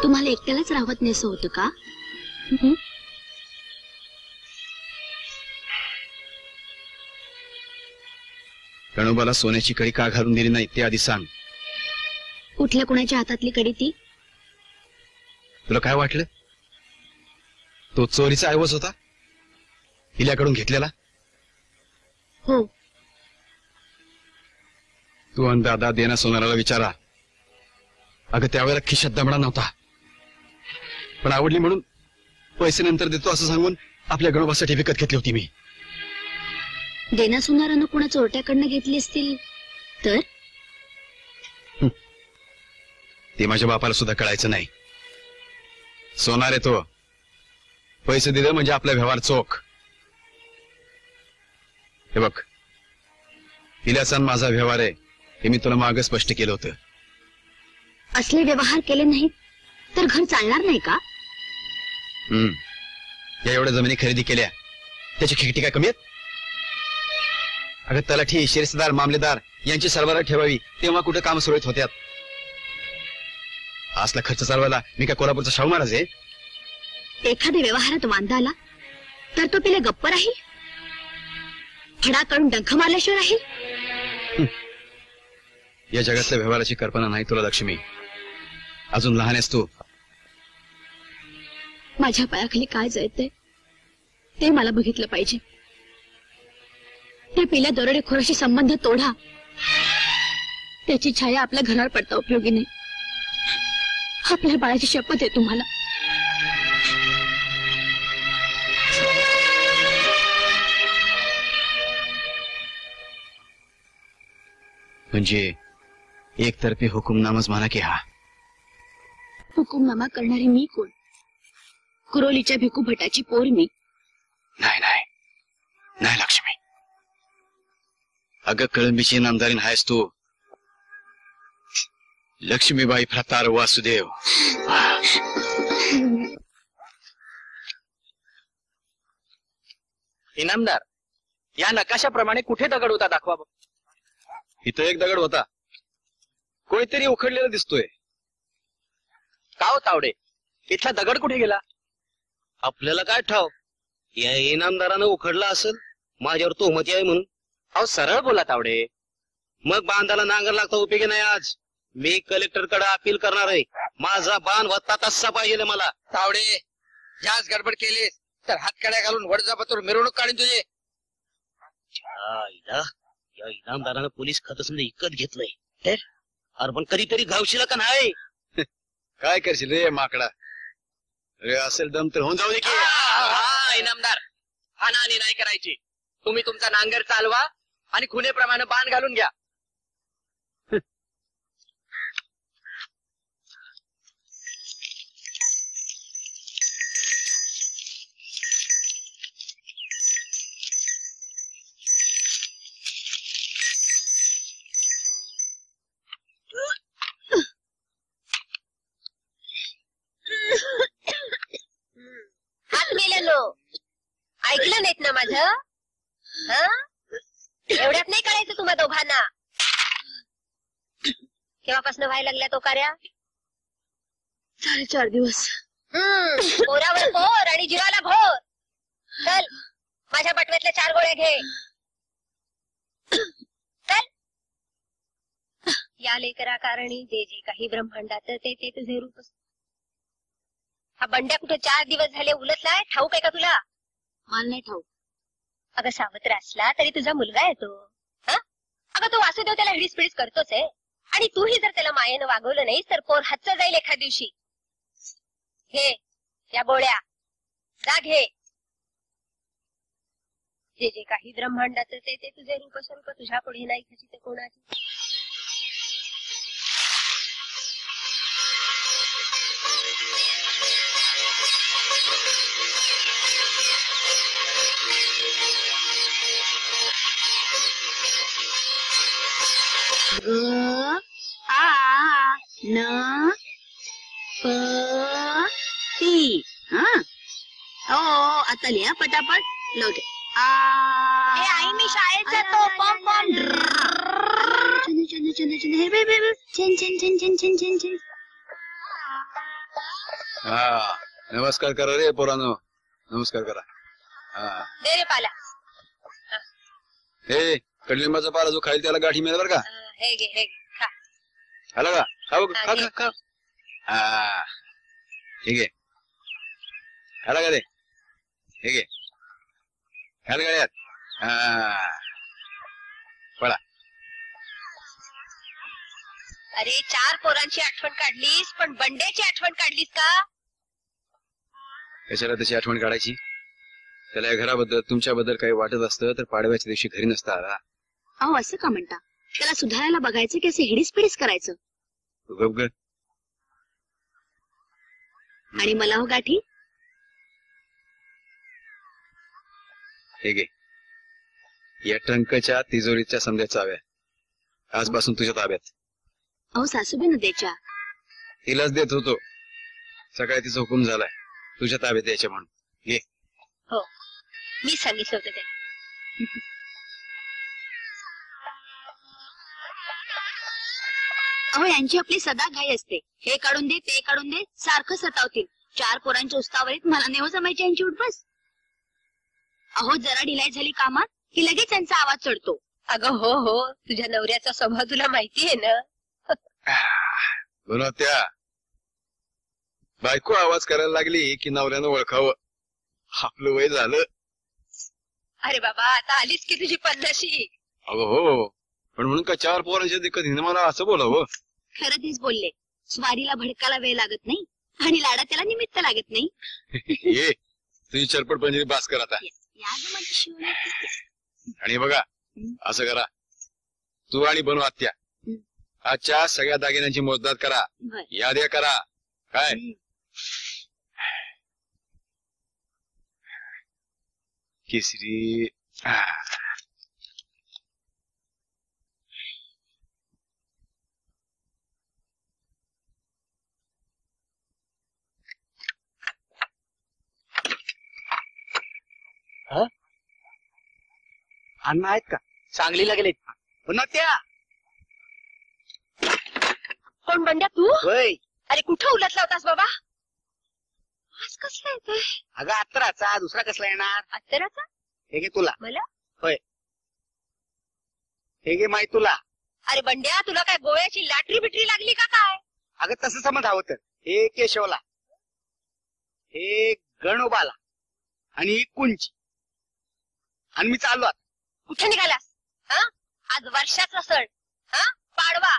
तुम्हाला एकट्यालाच राहत नाही असं होतं का? गणोबाला सोन्याची कडी का घालून दिली नाही ते आधी सांग. कुठल्या कुणाच्या हातातली कडी ती? तुला काय वाटलं? तो चोरीचा ऐवज होता हिल्याकडून घेतलेला? हो. तू आणि दादा देना सोनाराला विचारा. अगं त्यावेळेला खिशात दमडा नव्हता, पण आवडली म्हणून पैसे नंतर देतो असं सांगून आपल्या गणोबासाठी विकत घेतली होती मी. देना सुनारानं कुणा चोरट्याकडनं घेतली असतील तर? ते माझ्या बापाला सुद्धा कळायचं नाही. सोनार आहे तो. पैसे दिले म्हणजे आपला व्यवहार चोख. हे बघ, हिल्याचा माझा व्यवहार आहे हे मी तुला मागे स्पष्ट केलं होतं. असले व्यवहार केले नाहीत तर घर चालणार नाही का? या एवढ्या जमिनी खरेदी केल्या त्याची खिकटी काय कमी आहेत? अगं तलाठी, शिरस्तेदार, मामलेदार यांची सरबराह ठेवावी तेव्हा कुठे काम सुरळीत होत्यात. असला खर्च चालवायला मी काय कोल्हापूरचा शाहू महाराज आहे? एखाद्या व्यवहारात वांदा आला तर तो पेले गप्प राहील? फडा काढून डंख मारल्याशिवाय राहील? या जगातल्या व्यवहाराची कल्पना नाही तुला लक्ष्मी. अजून लहान आहेस तू. माझ्या पायाखाली काय जळतंय ते मला बघितलं पाहिजे. त्या पिल्या दरोडेखोराशी संबंध तोडा. त्याची छाया आपल्या घरावर पडता उपयोगी नाही. आपल्या बाळाची शपथ आहे तुम्हाला. म्हणजे एकतर्फी हुकुमनामाच म्हणा की हा? हुकुमनामा करणारी मी कोण? कुरोलीच्या भिकू भटाची पोर मी. नाही नाही नाही लक्ष्मी. अगं कळंबीची नामदारीन आहेस तू. लक्ष्मीबाई प्रतार वासुदेव. इनामदार, या नकाशाप्रमाणे कुठे दगड होता दाखवा बघ. इथं एक दगड होता. कोणीतरी उखडलेला दिसतोय. का हो तावडे, इथला दगड कुठे गेला? आपल्याला काय ठाव. या इनामदारानं उखडला असेल माझ्यावर तोहमती आहे म्हणून. अहो सरळ बोला तावडे. मग बांधाला नांगर लागता उपयोगी नाही. आज मी कलेक्टरकडे अपील करणार आहे. माझा बांध होता तसा पाहिजे मला. तावडे, जास्त गडबड केलीस तर हातकड्या घालून वडजापतूर मिरवणूक काढीन तुझे. या इनामदारानं पोलीस खातं समजा इकत घेतलंय. अरे पण कधीतरी घावशील का नाही? काय करशील रे माकडा? अरे असेल दम तर होऊन जाऊ दे की. इनामदार, हानाहानी नाही करायची. तुम्ही तुमचा नांगर चालवा आणि खुनेप्रमाणे बाण घालून घ्या. हात गेलेलो ऐकलं नाहीत ना माझं? एवढ्यात नाही करायचं तुम्हा दोघांना. केव्हापासून व्हायला लागल्या तो कार्या? 4.5 दिवस. पोरावर पोर आणि जीवाला घोर. चल माझ्या बटव्यातल्या 4 गोळ्या घे. चल. या लेकरा कारणी जे जे काही ब्रह्मांडात ते ते तुझे रूप. हा बंड्या कुठे 4 दिवस झाले उलटलाय? ठाऊक आहे का तुला? मला नाही ठाऊक. अगं सावत्र असला तरी तुझा मुलगा आहे तो. अगं तो वासुदेव त्याला हिडीस पिडीस करतोच आहे. आणि तूही जर त्याला मायेनं वागवलं नाहीस तर पोर हातचं जाईल एखाद दिवशी. घे या गोळ्या, जा घे. जे जे काही ब्रह्मांडाचं ते ते तुझे रूप स्वरूप. तुझ्या पुढे नाही खचित कोणाची. ग आ न प ती. ओ आता लिहा पटापट लवकर. आई मी शाळेत जातो. पॉम पॉम. हा नमस्कार करा रे पोरांनो. नमस्कार करा. दे रे पाला. हे कडलिंबाचा पाला जो खाईल त्याला गाठी मिळेल बरं का? हे घे हे घे. खा. आला का? खाऊ हा, खा घे. खा खा. ठीक आहे. खाला का ते? हे घे. खाल गळ्यात. पळा. अरे 4 पोरांची आठवण काढलीस पण बंड्याची आठवण काढलीस का? कशाला त्याची आठवण काढायची? त्याला या घराबद्दल तुमच्याबद्दल काही वाटत असतं तर पाडव्याच्या दिवशी घरी नसता आला. अहो असं का म्हणता? त्याला सुधारायला बघायचं की असं हिडीस पिडीस करायचं? तू गप ग. आणि मला हो गाठी? हे घे, या ट्रंकच्या तिजोरीच्या समध्या चाव्या आजपासून तुझ्या ताब्यात. अहो सासूबी न द्यायच्या. तिलाच देत होतो, सकाळी तिचा हुकूम झालाय तुझ्या ताब्यात द्यायच्या म्हणून. घे. हो, मी सांगितलं होतं त्याला. अहो यांची आपली सदा घाई असते. हे काढून दे ते काढून दे, सारखं सतावतील. 4 पोरांच्या उस्तावरीत मला नेहो जमायची यांची उठबस. अहो जरा ढिलाई झाली कामात की लगेच त्यांचा आवाज चढतो. अगं हो हो, तुझ्या नवऱ्याचा स्वभाव तुला माहिती आहे ना. बोला त्या बायको आवाज करायला लागली की नवऱ्यानं ओळखावं, आपलं वय झालं. अरे बाबा, आता आलीच की तुझी 50शी. अगं हो, पण म्हणून का 4 पोरांच्या दिक्कत हिने मला असं बोलावं? खरं तेच बोलले. स्वारीला भडकाला वेळ लागत नाही आणि लाडा त्याला निमित्त लागत नाही. ये तुझी चरपट पंजरी बास कर आता. या गं माझी शिवणी. आणि बघा असं करा, तू आणि बनू आत्या आजच्या सगळ्या दागिन्यांची मोजदाद करा, बर. याद्या करा. काय केसरी अन्न आहेत का? सांगलीला गेलेत. पुन्हा त्या कोण बंड्या तू? होय. अरे कुठं उलटला होतास बाबा? आज कसला येतोय? अगं अत्तराचा, दुसरा कसला येणार? अत्तराचा? हे घे तुला. मला? होय. हे घे माहित तुला. अरे बंड्या, तुला काय गोव्याची लॅटरी बिटरी लागली का काय? अगं तसं समज हवं तर. हे केशवला, हे गणोबाला आणि ही कुंची. आणि मी चाललो आता. कुठे निघालास? हा? आज वर्षाचा सण, हा? पाडवा.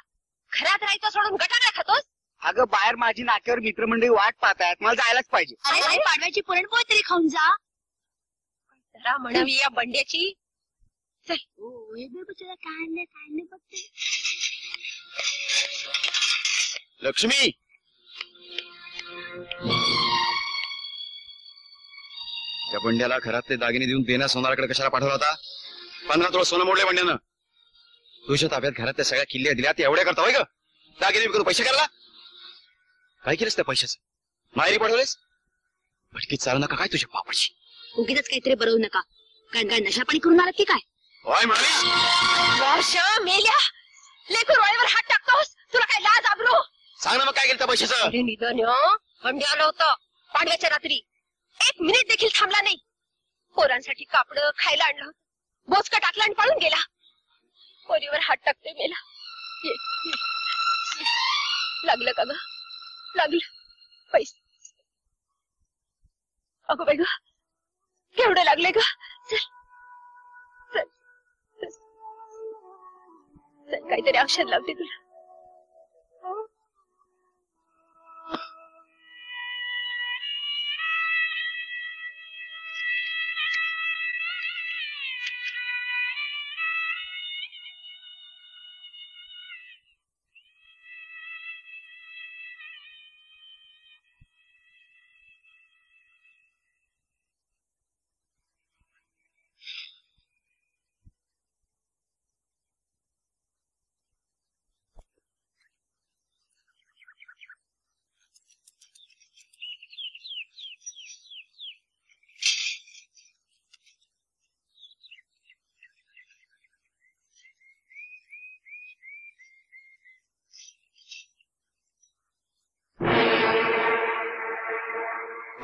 घरात राहायचं सोडून गटाकडे खातोस? अगं बाहेर माझी नाक्यावर मित्रमंडळी वाट पाहतायत, मला जायलाच पाहिजे. अरे पाडव्याची पुरणपोळी तरी खाऊन जा. जरा म्हणावी या बंड्याची. चल. लक्ष्मी, त्या बंड्याला घरातले दागिने देऊन देण्या सोनाराकडे कशाला पाठवला होता? 15 तोळा सोनं मोडले बंड्यानं. तुझ्या ताब्यात घरातल्या सगळ्या किल्ल्या दिल्या, ते एवढ्या करता होय ग? दागिने विकून पैसे करायला काय केलंस त्या पैशाचं? माहेरी पाठवलेस? भटकीत चालू नका काय तुझ्या बापाची. उगीच काहीतरी बरवू नका, कारण काय नशा पाणी करून आलात की काय? होय म्हणाली. वर्ष मेल्या, लेकरू वाळीवर हात टाकतोस. तुला काय लाज आबरू? सांग ना मग काय केलं त्या पैशाचं? अरे निधन बंड्या आलं होतं पाडव्याच्या रात्री. 1 मिनिट देखील थांबला नाही. पोरांसाठी कापडं खायला आणलं होतं. बोचका टाकला आणि पळून गेला. पोरीवर हात टाकते मेला. लागलं का ग? लागलं पैसे. अगं बाई ग, केवढं लागले ग? चल चल चल, चल काहीतरी औषध लावते तुला.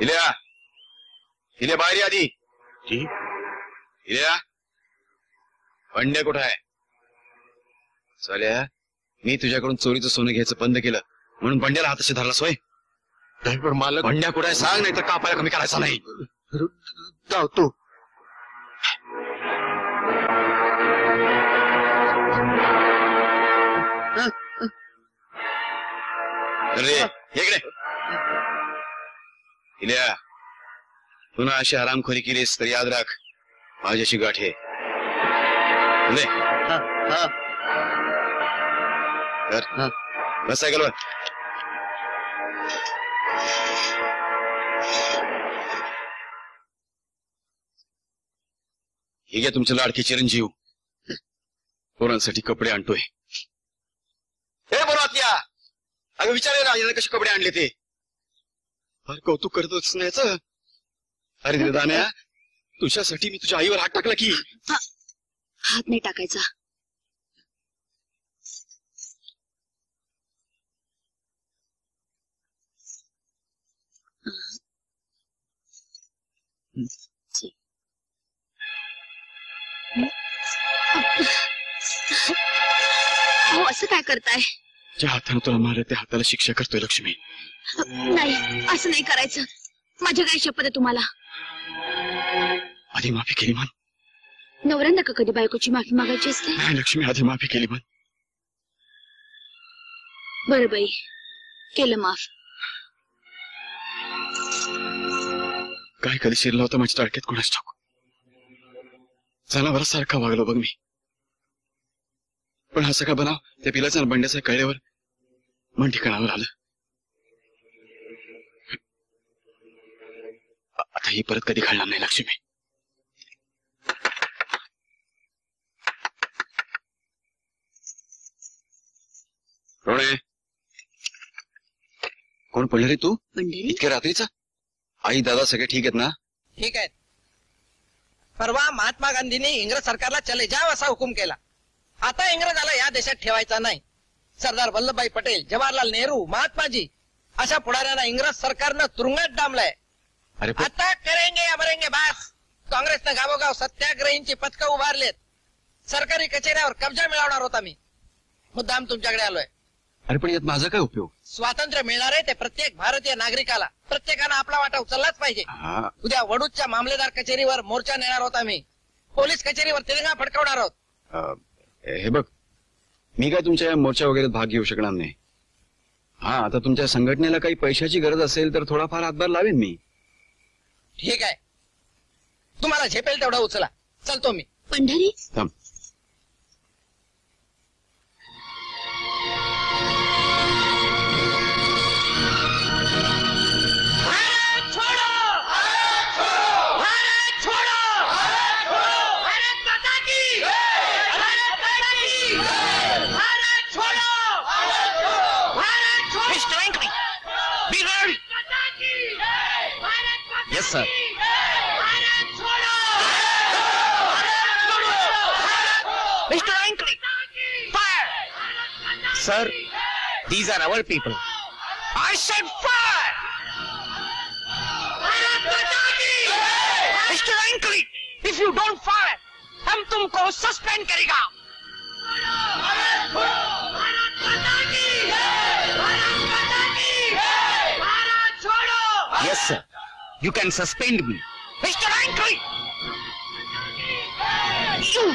इल्या, इल्या बाहेर ये आधी. इल्या, बंड्या कुठं आहे? चाल्या, मी तुझ्याकडून चोरीचं सोनं घ्यायचं बंद केलं म्हणून बंड्याला हाताशी धरला सोय. ड्रायव्हर मालक बंड्या कुठं आहे सांग, नाही तर कापायला कमी करायचा नाही. धावतो. अरे इकडे. इल्या, पुन्हा अशी आरामखोरी केलीस तर याद राख माझ्याशी गाठ आहे. ले. कर. बस सायकलवर. हे घ्या तुमचे लाडके चिरंजीव. पोरांसाठी कपडे आणतोय. हे बोलत या. अगं विचारे ना याने कसे कपडे आणले ते. फार कौतुक करतोच नाही याचं. अरे दान्या तुझ्यासाठी मी तुझ्या आईवर हात टाकला की. हात नाही टाकायचा. हो असं काय करताय? ज्या हाताने तुला मारलं त्या हाताला शिक्षा करतोय लक्ष्मी. नाही असं नाही करायचं. माझी काय शपथ आहे तुम्हाला. आधी माफी केली म्हण. नवऱ्यांना का कधी बायकोची माफी मागायची असते? नाही लक्ष्मी आधी माफी केली म्हण. बरं बाई केलं माफ. काय कधी शिरला होता माझ्या टाळक्यात कोणाच टाकू. जनावरासारखा वागलो बघ मी. पण हा सगळा बनाव त्या पिलाच्या बंड्याचा कळल्यावर मन ठिकाणावर आलं. आता ही परत कधी घडणार नाही लक्ष्मी. रोणे कोण पडलं रे तू? पंढरी इतक्या रात्रीचा? आई दादा सगळे ठीक आहेत ना? ठीक आहे. परवा महात्मा गांधींनी इंग्रज सरकारला चले जाव असा हुकूम केला. आता इंग्रजाला या देशात ठेवायचा नाही. सरदार वल्लभभाई पटेल, जवाहरलाल नेहरू, महात्माजी अशा पुढाऱ्यांना इंग्रज सरकारनं तुरुंगात डांबलाय. अरे आता करेंगे या मरेंगे बास. काँग्रेसनं गावोगाव सत्याग्रहींची पथकं उभारलेत. सरकारी कचेऱ्यावर कब्जा मिळवणार होता मी. मुद्दाम तुमच्याकडे आलोय. अरे पण यात माझा काय उपयोग? स्वातंत्र्य मिळणार आहे ते प्रत्येक भारतीय नागरिकाला. प्रत्येकानं आपला वाटा उचललाच पाहिजे. हा उद्या वडूजच्या मामलेदार कचेरीवर मोर्चा नेणार होता मी. पोलीस कचेरीवर तिरंगा फडकवणार आहोत. हे बघ मी काय तुमच्या या मोर्चा वगैरे भाग घेऊ शकणार नाही. हा आता तुमच्या संघटनेला काही पैशाची गरज असेल तर थोडाफार हातभार लावेन मी. ठीक आहे. तुम्हाला झेपेल तेवढा उचला. चलतो मी. पंढरी थांब. Yes, sir. Mr. Ankley, fire! Sir, these are our people. I said fire! Mr. Ankley, if you don't fire, हम तुमको सस्पेंड करेगा. Yes, sir. You can suspend me. Mr. Ankley! You!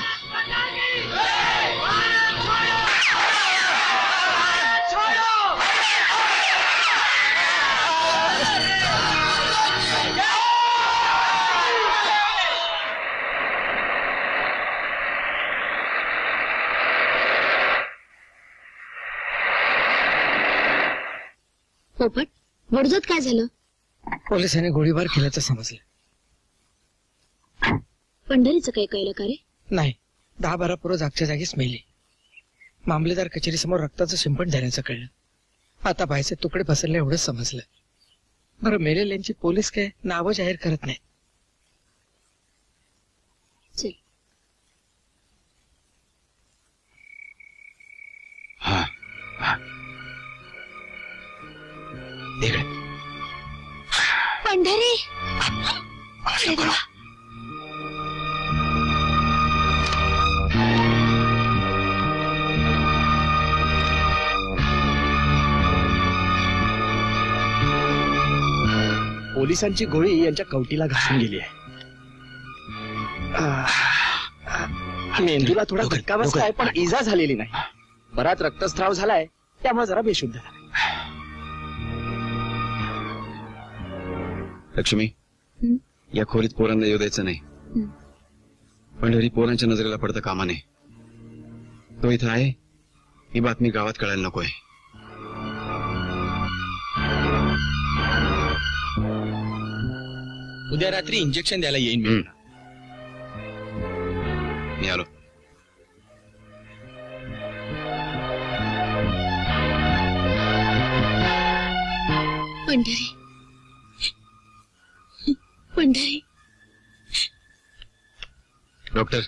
पोपट वडजत काय झालं? पोलिसांनी गोळीबार केल्याचं समजलं. पंढरीचं काय कळलं का रे? नाही. 10-12 पोरं जागच्या जागीच मेली. मामलेदार कचेरी समोर रक्ताचं शिंपण झाल्याचं कळलं. आता बायचे तुकडे पसरले एवढंच समजलं. बरं मेलेल्यांची पोलीस काय नावं जाहीर करत नाही. चल. हा इकडे. पंढरी अरे देवा. पोलिसांची गोळी यांच्या कवटीला घासून गेली आहे. मेंदूला थोडा धक्का बसलाय पण इजा झालेली नाही. बराच रक्तस्राव झालाय त्यामुळे जरा बेशुद्ध झाला. लक्ष्मी या खोलीत पोरांना येऊ द्यायचं नाही. पंढरी पोरांच्या नजरेला पडतं कामा नये. तो इथं आहे ही बातमी गावात कळायला नकोय. उद्या रात्री इंजेक्शन द्यायला येईन मी आलो. पंढरी पंढरी. डॉक्टर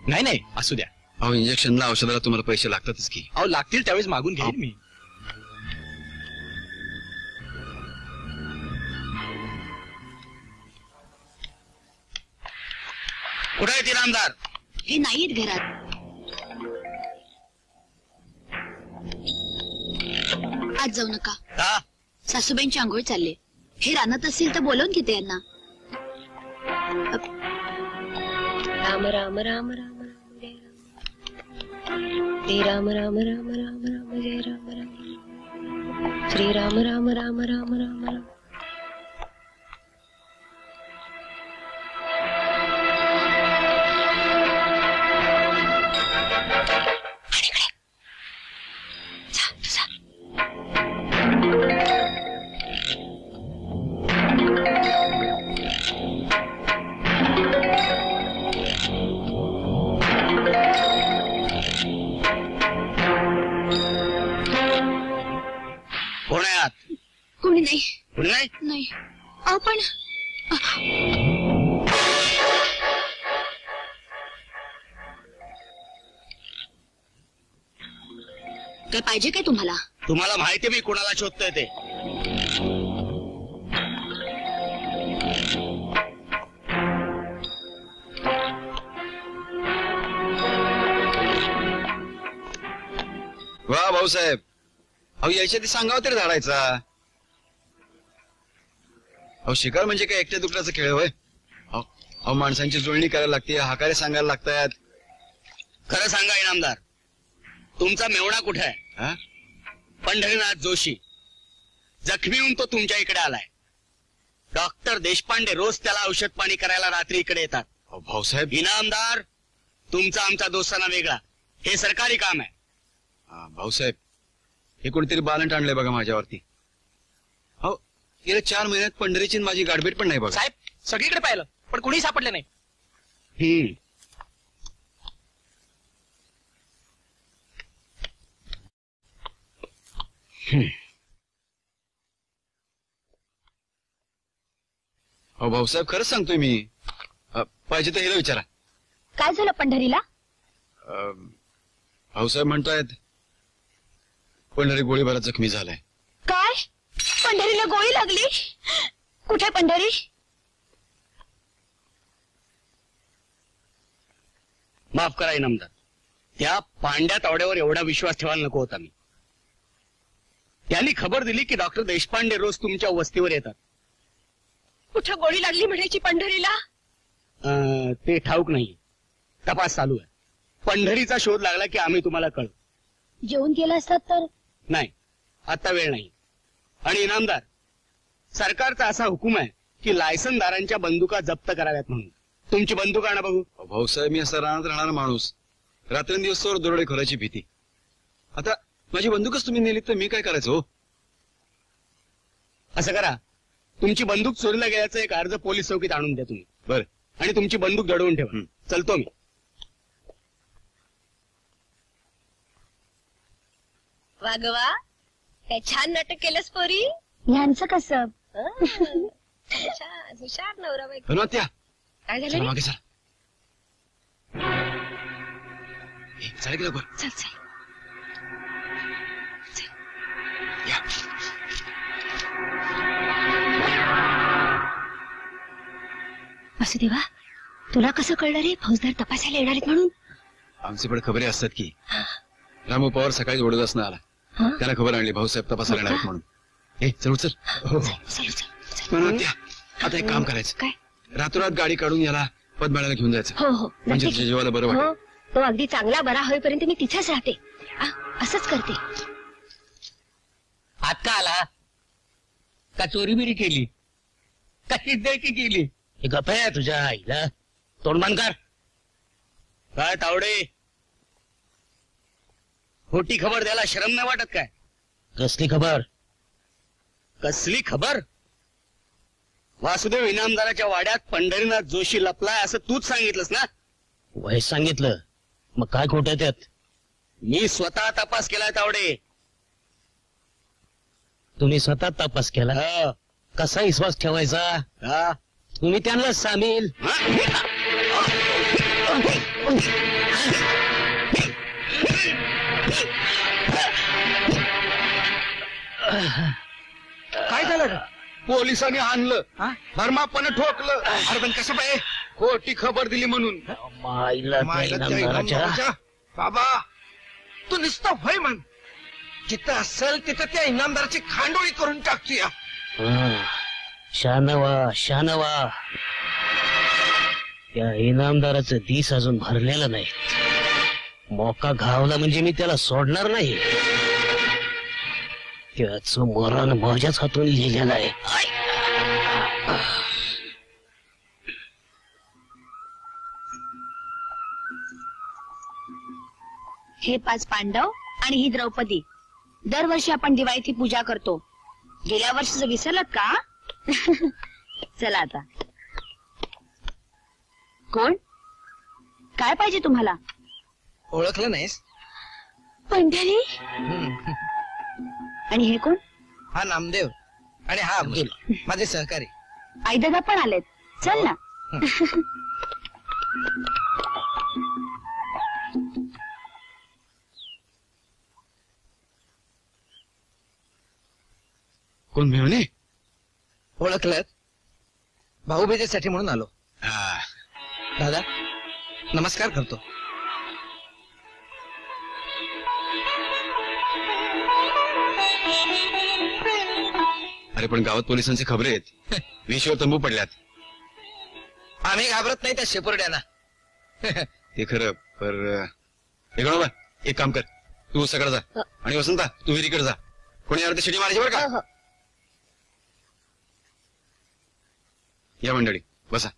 नाही नाही असू द्या. अहो इंजेक्शनला औषधाला तुम्हाला पैसे लागतातच की. अहो लागतील त्यावेळेस मागून घेईन मी. कुठे आहे ती नामदार? हे नाहीत घरात. आज जाऊ नका. का? सासूबाईंची आंघोळ चालले. हे रानात असतील तर बोलवून घेते यांना. राम राम राम राम राम जय राम राम राम राम राम जय राम राम श्री राम राम राम राम राम राम. कोणी नाही. कोणी नाही? नाही. अहो पण काय पाहिजे काय तुम्हाला? तुम्हाला माहिती मी कोणाला शोधतोय ते. वा भाऊसाहेब, अहो यायच्या ती सांगावं तरी धाडायचा. अहो शिकार म्हणजे काय एकट्या दुकड्याचा खेळ होय? अहो माणसांची जुळणी करायला लागते, हाकारे सांगायला लागतात. खरं सांगा इनामदार, तुमचा मेवणा कुठे आहे? पंढरीनाथ जोशी जखमी होऊन तो तुमच्या इकडे आलाय. डॉक्टर देशपांडे रोज त्याला औषध पाणी करायला रात्री इकडे येतात. भाऊसाहेब इनामदार, तुमचा आमचा दोस्ताना वेगळा, हे सरकारी काम आहे. भाऊसाहेब हे कोणीतरी बालंट आणलंय बघा माझ्यावरती. हो गेल्या 4 महिन्यात पंढरीची माझी गाठभेट पण नाही बघा. साहेब सगळीकडे पाहिलं पण कुणी सापडले नाही. हो भाऊसाहेब खरंच सांगतोय मी. पाहिजे तर हिला विचारा. काय झालं पंढरीला? भाऊसाहेब म्हणतायत पंढरी गोळीबारात जखमी झालाय. काय? पंढरीला गोळी लागली? कुठे पंढरी? माफ करा इनामदार, त्या पांड्या तावड्यावर एवढा विश्वास ठेवायला नको होता मी. त्यांनी खबर दिली की डॉक्टर देशपांडे रोज तुमच्या वस्तीवर येतात. कुठं गोळी लागली म्हणायची पंढरीला? ते ठाऊक नाही, तपास चालू आहे. पंढरीचा शोध लागला की आम्ही तुम्हाला कळू. जेवून गेला असतात तर? नाही, आता वेळ नाही. आणि इनामदार, सरकारचा असा हुकूम आहे की लायसनदारांच्या बंदुका जप्त कराव्यात म्हणून. तुमची बंदूक आणा बघू. भाऊसाहेब मी असा रानात राहणारा माणूस, रात्रंदिवस दरोडेखोराची भीती. आता माझी बंदूकच तुम्ही नेली तर मी काय करायचं हो? असं करा, तुमची बंदूक चोरीला गेल्याचा एक अर्ज पोलीस चौकीत आणून द्या तुम्ही. बरं. आणि तुमची बंदूक दडवून ठेवा. चलतो मी. वागवा, काय छान नाटक केलंस पोरी. ह्यांचं कसं? छान हुशार नवरा बायको. त्या काय चला झालं? मागे चला. चला की लवकर. चल चल. या. वासुदेवा, तुला कसं कळलं रे फौजदार तपासायला येणार आहेत म्हणून? आमचे पण खबरी असतात की. रामू पवार सकाळी ओढत आला, त्याला खबर आणली भाऊसाहेब तपासायला येणार आहेत म्हणून. ए चल चल. चल चल. आता एक काम करायचं, काय? रातोरात गाडी काढून याला पद्माळ्याला घेऊन जायचं. हो हो म्हणजे नक्की. जीवाला बरं वाटेल. हो, तो अगदी चांगला बरा होईपर्यंत मी तिथेच राहते. असंच करते. आत का आला का चोरी बिरी केली? काही देखी केली. हे गप आहे तुझ्या आईला तोंड बंद कर. काय तावडे, खोटी खबर द्यायला शरम नाही वाटत काय? कसली खबर? कसली खबर? वासुदेव इनामदाराच्या वाड्यात पंढरीनाथ जोशी लपलाय असं तूच सांगितलंस ना? वय सांगितलं, मग काय खोट आहे त्यात? मी स्वतः तपास केलाय तावडे. तुम्ही स्वतः तपास केला? हा. कसा विश्वास ठेवायचा? हा. तुम्ही त्यांना सामील. काय झालं रे? पोलिसांनी आणलं, हा? धर्मापणे ठोकलं. अरे पण कसं पाहिजे? खोटी खबर दिली म्हणून. माईला त्या इनामदाराच्या. बाबा तू नुसतं भय म्हण, जिथं असेल तिथं त्या इनामदाराची खांडोळी करून टाकतोया. शानवा शानवा. त्या इनामदाराचं दिस अजून भरलेलं नाही. मोका घावला म्हणजे मी त्याला सोडणार नाही. त्याचं मरण माझ्याच हातून लिहिलेलं आहे. हे 5 पांडव आणि ही द्रौपदी. दरवर्षी आपण दिवाळीत ही पूजा करतो. गेल्या वर्षीचं विसरलात का? चला आता. कोण? काय पाहिजे तुम्हाला? ओळखलं नाहीस? पंढरी. आणि हे कोण? हा नामदेव आणि हा अब्दुल, माझे सहकारी. आई दादा पण आलेत. चल ना. कोण मिळवणे? ओळखलं? भाऊबीजेसाठी म्हणून आलो. दादा नमस्कार करतो. अरे पण गावात पोलिसांची खबरी आहेत. विषयावर तंबू पडल्यात. आम्ही घाबरत नाही त्या शेपुरड्यांना. ते खरं पर एक काम कर, तू सगळं जा आणि वसंता तू विहिरीकडे जा. कोणी अर्धी शिडी मारायची बरं का? या मंडळी बसा.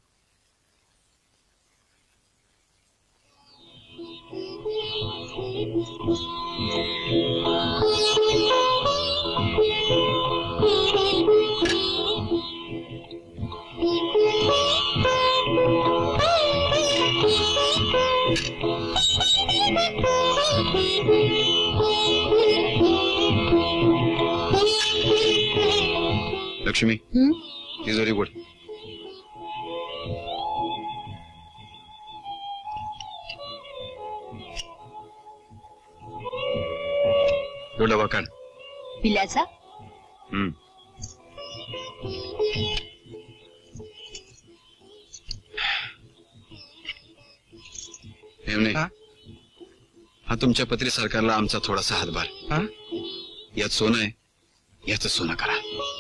लक्ष्मी तिजोरी गोड. तो डबा काढ. पिल्याचा? हा तुमच्या पत्री सरकारला आमचा थोडासा हातभार. यात सोनं आहे, याचं सोनं करा.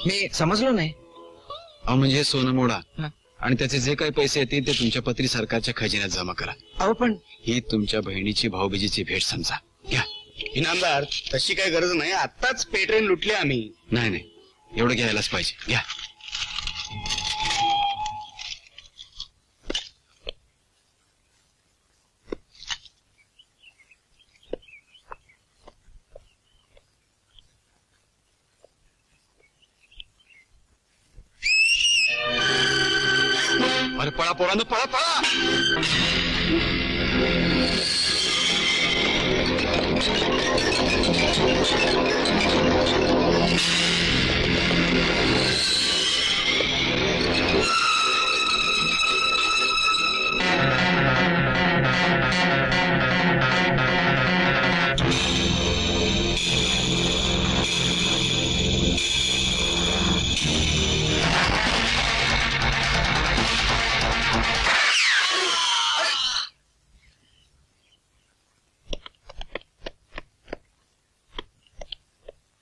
मी समजलो नाही. अहो म्हणजे सोनं मोडा आणि त्याचे जे काही पैसे येतील ते तुमच्या पत्री सरकारच्या खजिन्यात जमा करा. अहो पण ही तुमच्या बहिणीची भाऊबीजेची भेट समजा. घ्या. इनामदार तशी काही गरज नाही. आत्ताच पेट्रेन लुटले आम्ही. नाही नाही एवढं घ्यायलाच पाहिजे. घ्या. अरे पळा पोरांनो, पळा पळा.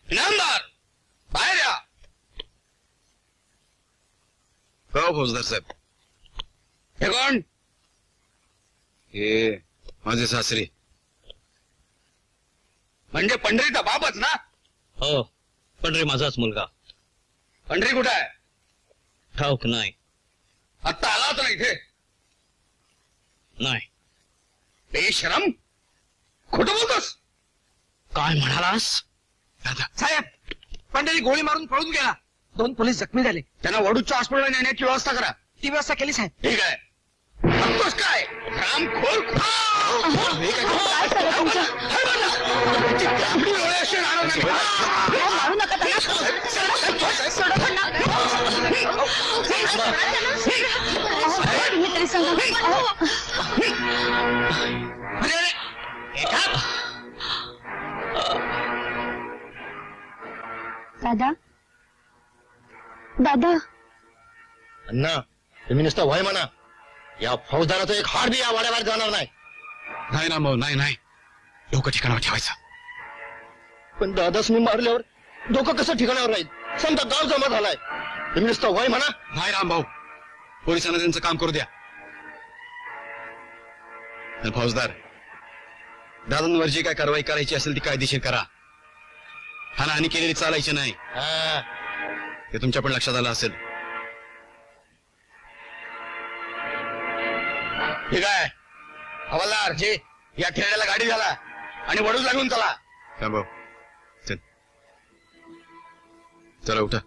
इनामदार बाहेर या. हो फौजदार साहेब. हे कोण? हे माझे सासरे. म्हणजे पंढरीचा बापच ना? हो पंढरी माझाच मुलगा. पंढरी कुठं आहे? ठाऊक नाही. आता आला होता ना इथे? नाही. बेशरम, खोटं बोलतोस? काय म्हणालास? साहेब, पंढरी गोळी मारून पळून गेला. 2 पोलीस जखमी झाले. त्यांना वडूच्या हॉस्पिटलला नेण्याची व्यवस्था करा. ती व्यवस्था केली साहेब. ठीक आहे. बघतोस काय रामखोर? काय झालं तुमचं? मारू नका त्याला. सोडा पण ना. तुम्ही तरी सांगा. दादा दादा अण्णा, तुम्ही नुसतं वय म्हणा. या फौजदाराचं एक हाड बी या वाड्याबाहेर जाणार नाही. नाही ना भाऊ, नाही नाही, डोकं ठिकाणावर ठेवायचं. पण दादाच मी मारल्यावर डोकं कसं ठिकाणावर राहील? समजा गाव जमा झालाय. तुम्ही नुसतं वय म्हणा. नाही राम भाऊ, पोलिसांना त्यांचं काम करू द्या. आणि फौजदार, दादांवर जी काय कारवाई करायची असेल ती कायदेशीर करा. हानी केलेली चालायची नाही. ते तुमच्या पण लक्षात आलं असेल. ठीक आहे हवालदार जी, या खेळण्याला गाडी झाला आणि वडूच लागून चला. राम भाऊ, चल चला उठा.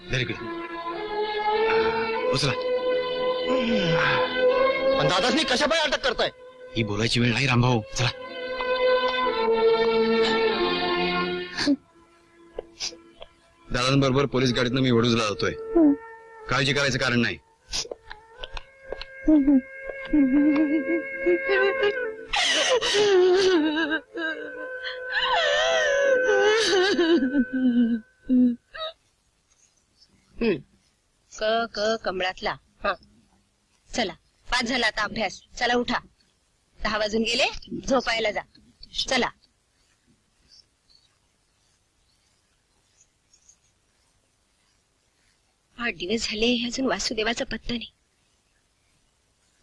Very good. उचला. पण दादासनी कशा पाय अटक करताय? ही बोलायची वेळ नाही रामभाऊ, चला. दादांबरोबर पोलीस गाडीतनं मी वडूजला जातोय. काळजी करायचं कारण नाही. क कमळातला. चला, 5 झाला आता अभ्यास. चला उठा. 10 वाजून गेले, झोपायला जा. चला. 8 दिवस झाले अजून वासुदेवाचा पत्ता नाही.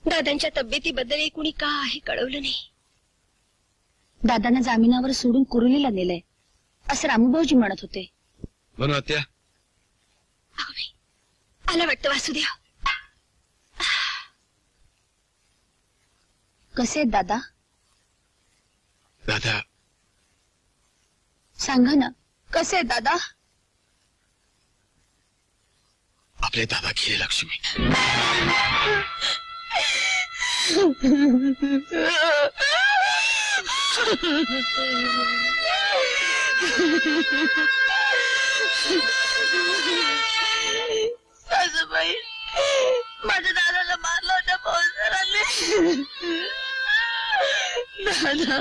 दादांच्या तब्येतीबद्दल कुणी काही कळवलं नाही. दादांना जामिनावर सोडून कुरुलीला नेलंय असं रामूभाऊजी म्हणत होते. बनू आत्या. अगं बाई, आला वाटतं वासुदेव. कसे आहेत दादा? दादा सांगा ना, कसे आहेत दादा? आपले दादा गेले लक्ष्मी. सासूबाई, माझ्या दादाला मारलं होतं फौजदारांनी. दादा,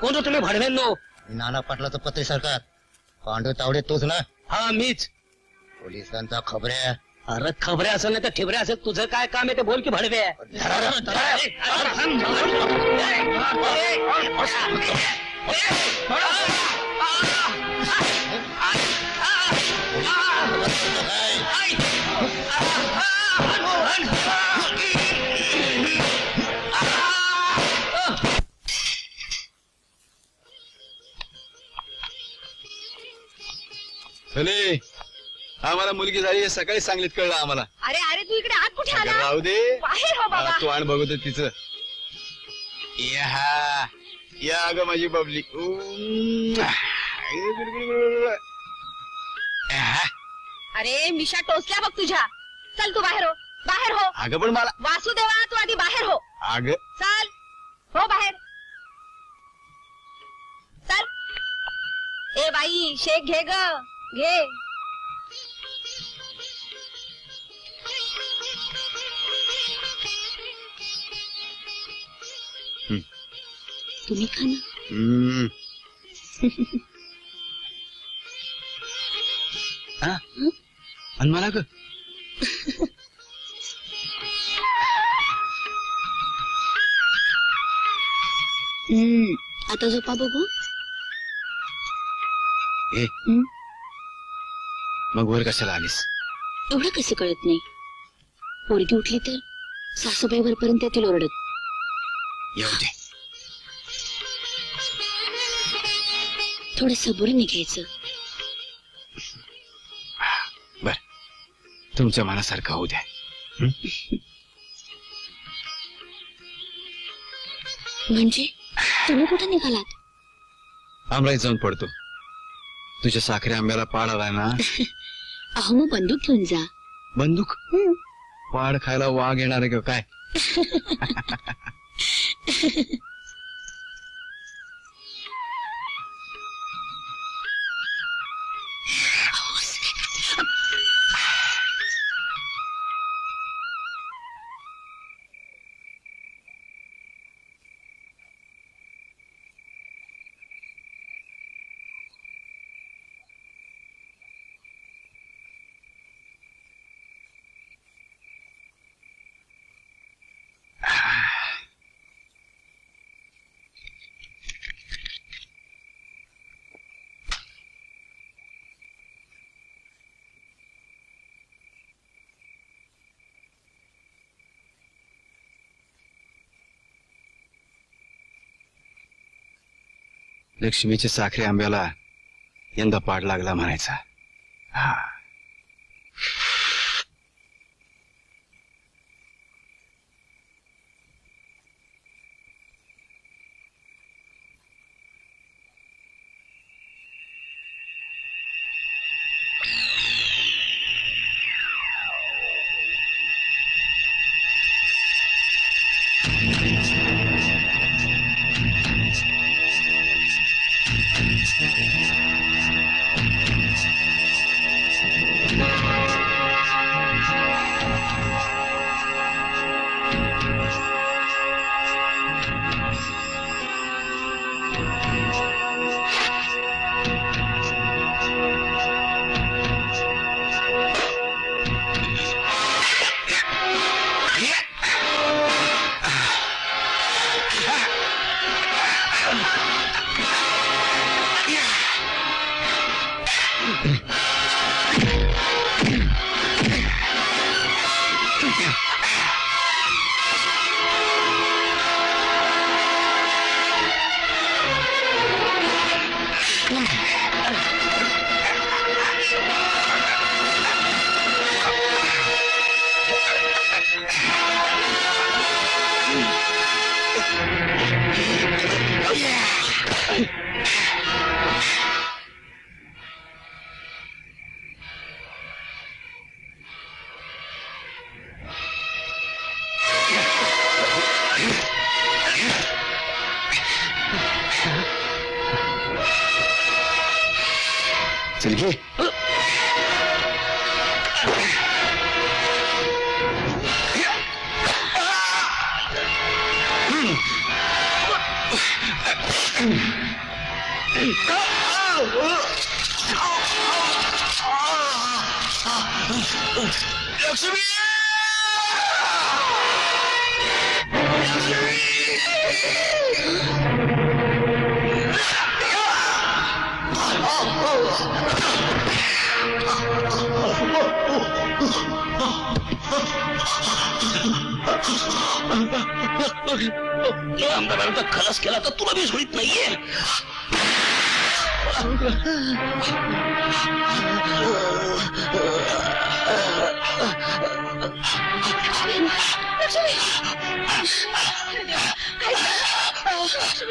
कोण हो तुम्ही भाडव्यांनो? नाना पाटलाचं पत्र सरकार. पांडू तावडे तोच ना? हा मीच. पोलिसांचा खबऱ्या. अरे खबऱ्या असेल नाही तर ठेबऱ्या असेल. तुझं काय काम आहे ते बोल की भाडवे. चले, आम्हाला मुलगी झाली हे सकाळी सांगलीत कळलं आम्हाला. अरे अरे, तू इकडे आत कुठे आला? राहू दे, बाहेर हो बाबा. तू आण बघू दे तिचं. या अगं माझी बबली. अरे मिशा टोचल्या बघ तुझ्या. चल तू बाहेर हो, बाहेर हो. अगं पण मला. वासुदेवा, तू आधी बाहेर हो. अगं चल हो बाहेर. चल. ए बाई, शेक घे ग, घे. तुम्ही खा ना. आणि मला ग आता झोपा बघू. मग वर कशाला आलीस? एवढं कसं कळत नाही. पोरगी उठली तर सासूबाई वरपर्यंत येतील ओरडत. येऊ दे. थोडं सबुरीने घ्यायचं. बर, तुमच्या मनासारखं होऊ द्या. म्हणजे तुम्ही कुठे निघालात? आमराई जाऊन पडतो. तुझ्या साखरे आंब्याला पाड आलाय ना. अहो मग बंदूक घेऊन जा. बंदूक? पाड खायला वाघ येणार आहे का काय? लक्ष्मीच्या साखरे आंब्याला यंदा पाड लागला म्हणायचा. हा, चल घे. लक्ष्मी, आमदारांचा खलास केला तर तुला बी सोडित नाहीये.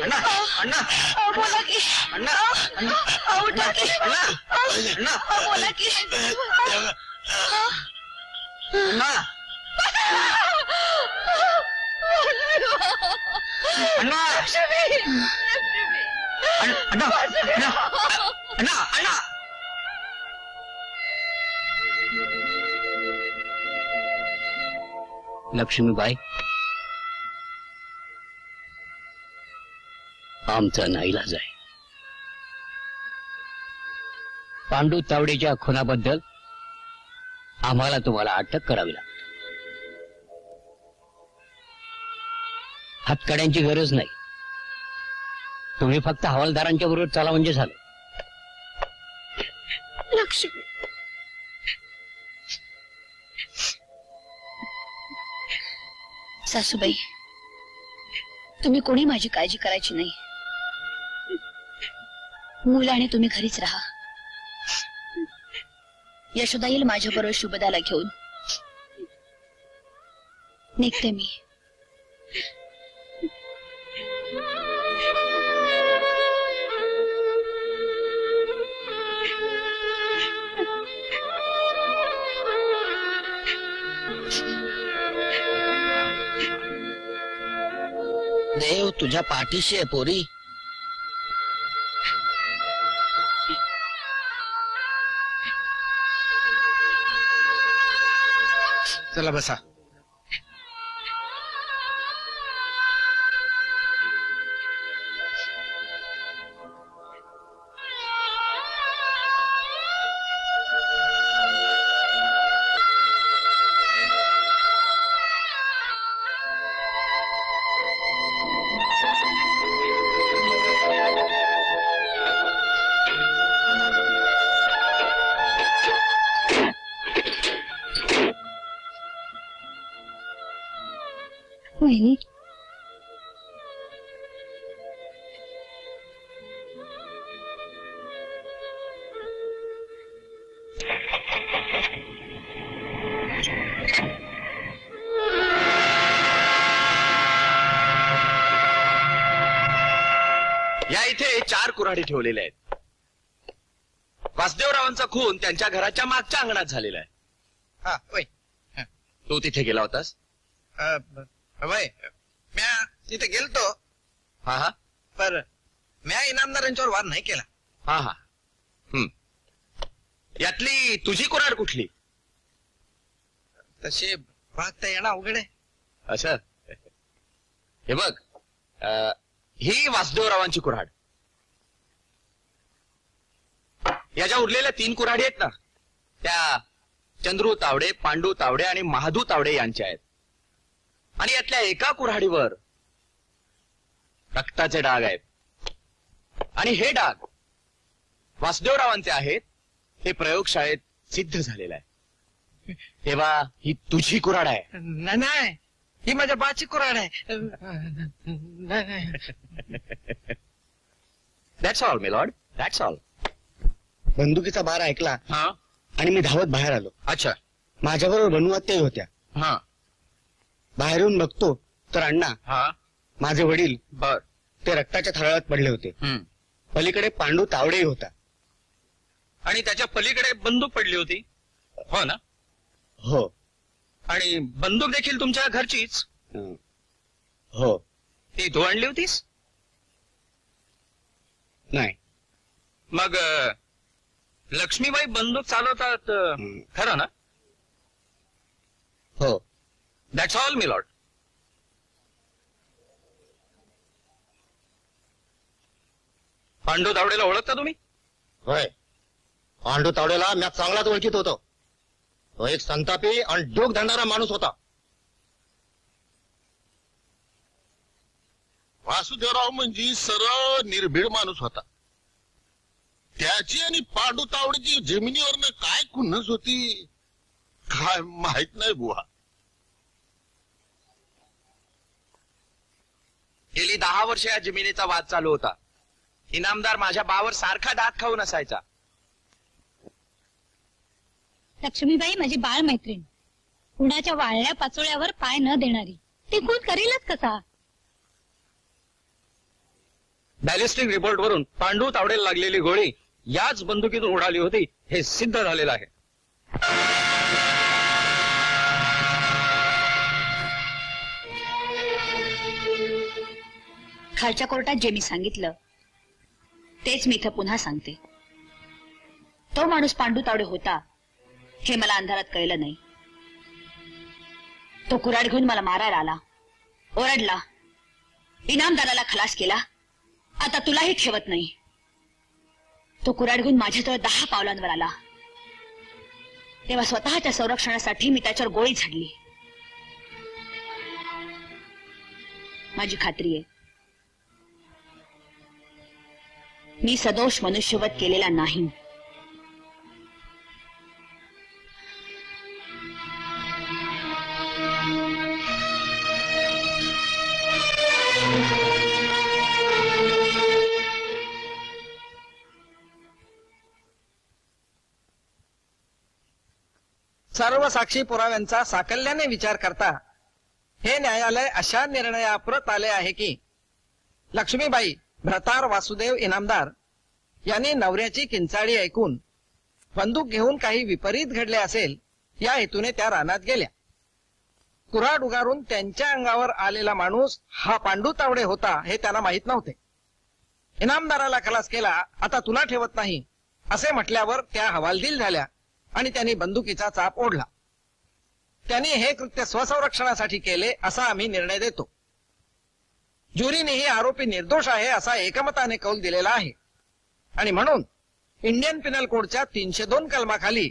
अण्णा अण्णा बोला की. अण्णा उठा की. अण्णा बोला की. अण्णा अण्णा अण्णा अण्णा अण्णा लक्ष्मीबाई, आमचा नाईलाज आहे. पांडू तावडेच्या खुनाबद्दल आम्हाला तुम्हाला अटक करावी लागते. हातकड्यांची गरज नाही. तुम्ही फक्त हवालदारांच्या बरोबर चला म्हणजे झालं. लक्ष्मी, सासूबाई, तुम्ही कोणी माझी काळजी करायची नाही. मुलं आणि तुम्ही घरीच राहा. यशोदा येईल माझ्या बरोबर शुभदाला घेऊन. निघते मी. देव तुझ्या पाठीशी आहे पोरी. चला बसा. वहिनी, या इथे 4 कुऱ्हाडी ठेवलेल्या आहेत. वासुदेवरावांचा खून त्यांच्या घराच्या मागच्या अंगणात झालेला आहे. हा होय. तू तिथे गेला होतास? होय, म्या तिथे गेलतो. हा हा. पर म्या इनामदारांच्यावर वार नाही केला. हा हा. यातली तुझी कुऱ्हाड कुठली? तसे बघता येणं अवघड आहे. असं हे बघ, ही वासुदेवरावांची कुऱ्हाड. या ज्या उरलेल्या 3 कुऱ्हाडी आहेत ना, त्या चंद्रू तावडे, पांडू तावडे आणि महादू तावडे यांच्या आहेत. आणि यातल्या एका कुऱ्हाडीवर रक्ताचे डाग आहेत. आणि हे डाग वासुदेवरावांचे आहेत. हे प्रयोगशाळेत सिद्ध झालेलं आहे. तेव्हा ही तुझी कुऱ्हाड आहे. नाही, ही माझ्या बाची कुऱ्हाड आहे. That's all my lord, that's all. बंदुकीचा बार ऐकला हा. आणि मी धावत बाहेर आलो. अच्छा. माझ्याबरोबर बनुआत्याही होत्या. हा बाहेर येऊन बघतो तर अण्णा, हा. माझे वडील, बर. ते रक्ताच्या थराळात पडले होते. पलीकडे पांडू तावडेही होता. आणि त्याच्या पलीकडे बंदूक पडली होती, हो ना? हो. आणि बंदूक देखील तुमच्या घरचीच? हो. ती तू आणली होतीस? नाही. मग लक्ष्मीबाई बंदूक चालवतात खरं ना? हो. That's all my lord. Pandu तावडेला ओळखता तुम्ही? होय, पांडू तावडेला मी चांगलाच ओळखीत होतो. तो एक संतापी आणि डोक धरणारा माणूस होता. वासुदेवराव म्हणजे सरळ निर्भीड माणूस होता. त्याची आणि पांडू तावडीची जमिनीवरनं काय खुन्नस होती काय माहित नाही बुवा. गेली 10 वर्ष या जमिनीचा वाद चालू होता. इनामदार माझ्या बावर सारखा दात खाऊन असायचा. लक्ष्मीबाई माझी बाळ मैत्रीण, कुणाच्या वाळल्या पाचोळ्यावर पाय न देणारी, ती खून करीलच कसा? बॅलिस्टिक रिपोर्ट वरून पांडू तावडेला लागलेली गोळी याच बंदुकीतून उडाली होती हे सिद्ध झालेलं आहे. खालच्या कोर्टात जे मी सांगितलं तेच मी इथं पुन्हा सांगते. तो माणूस पांडू तावडे होता हे मला अंधारात कळलं नाही. तो कुऱ्हाड घेऊन मला मारायला आला, ओरडला, इनामदाराला खलास केला, आता तुलाही ठेवत नाही. तो कुऱ्हाड घेऊन माझ्याजवळ 10 पावलांवर आला. तेव्हा स्वतःच्या संरक्षणासाठी मी त्याच्यावर गोळी झाडली. माझी खात्री आहे मी सदोष मनुष्यवध केलेला नाही. सर्व साक्षी पुराव्यांचा साकल्याने विचार करता हे न्यायालय अशा निर्णयाप्रत आले आहे की लक्ष्मीबाई भ्रतार वासुदेव इनामदार यांनी नवऱ्याची किंचाळी ऐकून बंदूक घेऊन काही विपरीत घडले असेल या हेतूने त्या रानात गेल्या. कुऱ्हाड उगारून त्यांच्या अंगावर आलेला माणूस हा पांडू तावडे होता हे त्यांना माहित नव्हते. इनामदाराला खलास केला, आता तुला ठेवत नाही असे म्हटल्यावर त्या हवालदिल झाल्या आणि त्यांनी बंदुकीचा चाप ओढला. त्यांनी हे कृत्य स्वसंरक्षणासाठी केले असा आम्ही निर्णय देतो. ज्युरीनेही आरोपी निर्दोष आहे असा एकमताने कौल दिलेला आहे आणि म्हणून इंडियन पिनल कोडच्या 302 कलमाखाली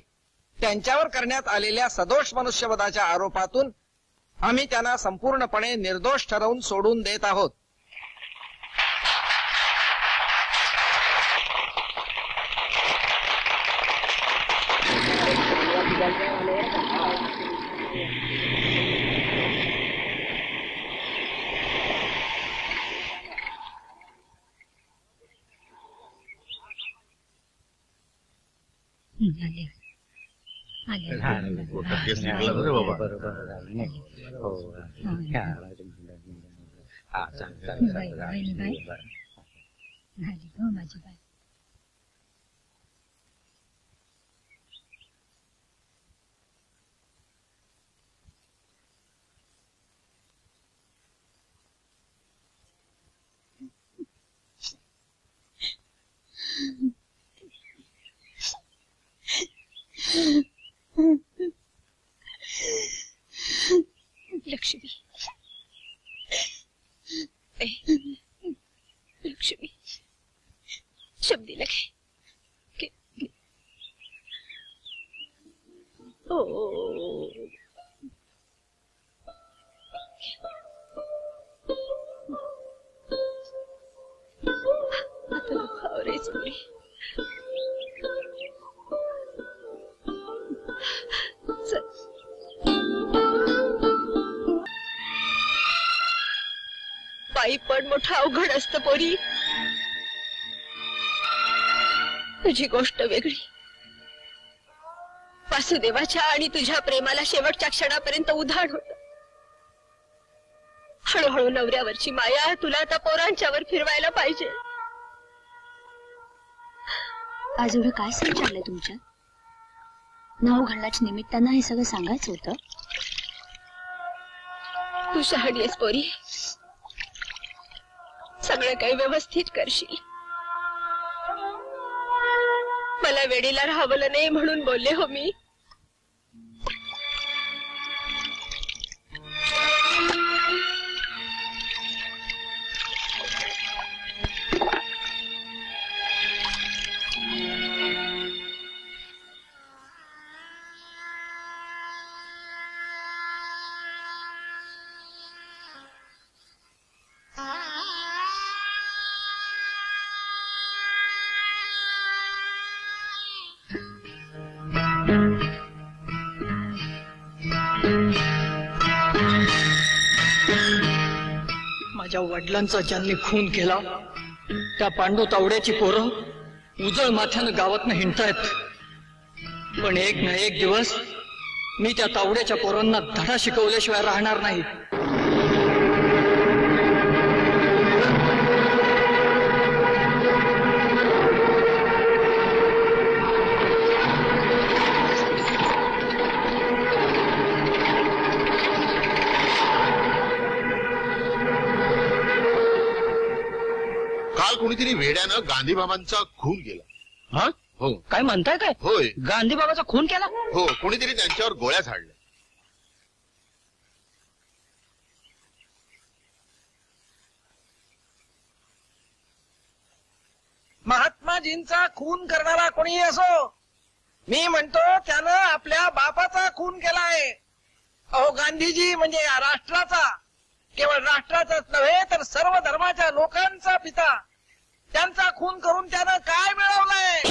त्यांच्यावर करण्यात आलेल्या सदोष मनुष्यवधाच्या आरोपातून आम्ही त्यांना संपूर्णपणे निर्दोष ठरवून सोडून देत आहोत. लक्ष्मी, लक्ष्मी, शब्दी लगे ओ आता खावरेच पुरी बाई पण मोठं अवघड असतं पोरी. तुझी गोष्ट वेगळी. वासुदेवाच्या आणि तुझ्या प्रेमाला शेवटच्या क्षणापर्यंत उधाण होत. हळूहळू नवऱ्यावरची माया तुला आता पोरांच्यावर फिरवायला पाहिजे. आज एवढं काय समजलंय तुमच्या? नाव घडल्याच्या निमित्तानं हे सगळं सांगायचं होतं. तू शहाणी आहेस पोरी. सगळं काही व्यवस्थित करशील. मला वेडीला राहावलं नाही म्हणून बोलले हो मी. माझ्या वडिलांचा ज्यांनी खून केला त्या पांडू तावड्याची पोरं उजळ माथ्यानं गावातनं हिंडतायत. पण एक ना एक दिवस मी त्या तावड्याच्या पोरांना धडा शिकवल्याशिवाय राहणार नाही. काल कोणीतरी वेड्यानं गांधीबाबांचा खून केला. हा? हो. काय म्हणताय काय? होय. गांधी बाबाचा खून केला? हो, कोणीतरी त्यांच्यावर गोळ्या झाडल्या. महात्माजींचा खून करणारा कोणी असो, मी म्हणतो त्यानं आपल्या बापाचा खून केलाय. अहो, गांधीजी म्हणजे या राष्ट्राचा, केवळ राष्ट्राचाच नव्हे तर सर्व धर्माच्या लोकांचा पिता, त्यांचा खून करून त्यानं काय मिळवलंय?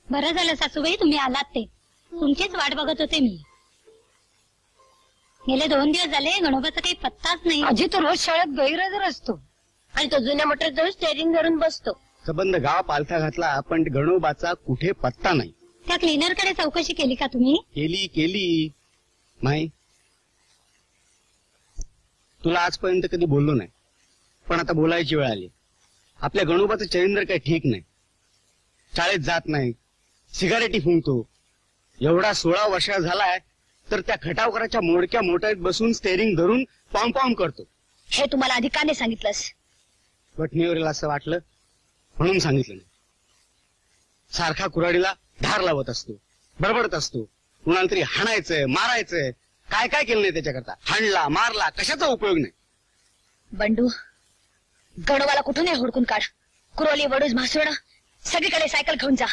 बरं झालं सासूबाई तुम्ही आलात ते. तुमचीच वाट बघत होते मी. गेले 2 दिवस झाले गणोबाचा काही पत्ताच नाही. आजी तो रोज शाळेत गैरहजर असतो आणि तो जुन्या मोटर जाऊन स्टेअरिंग धरून बसतो. सबंध गाव पालथा घातला पण गणोबाचा कुठे पत्ता नाही. त्या क्लीनर कडे चौकशी केली का तुम्ही? केली माई. तुला आजपर्यंत कधी बोललो नाही पण आता बोलायची वेळ आली. आपल्या गणोबाचं चरिंद्र काही ठीक नाही. शाळेत जात नाही, सिगारेटी फुंकतो. एवढा 16 वर्षा झालाय तर त्या खटावकराच्या मोडक्या मोटारीत बसून स्टेअरिंग धरून पॉम पॉम करतो. हे तुम्हाला आधी का नाही सांगितलंस? वटणीवरील असं वाटलं म्हणून सांगितलं नाही. सारखा कुऱ्हाडीला धार लावत असतो, बडबडत असतो. कुणाला तरी हाणायचंय, मारायचंय. काय काय केलं नाही त्याच्याकरता. हाणला, मारला, कशाचा उपयोग नाही. बंडू, गणोबाला कुठूनही हुडकून काढ. कुरोली, वडूज, म्हासुर्ड सगळीकडे सायकल घेऊन जा.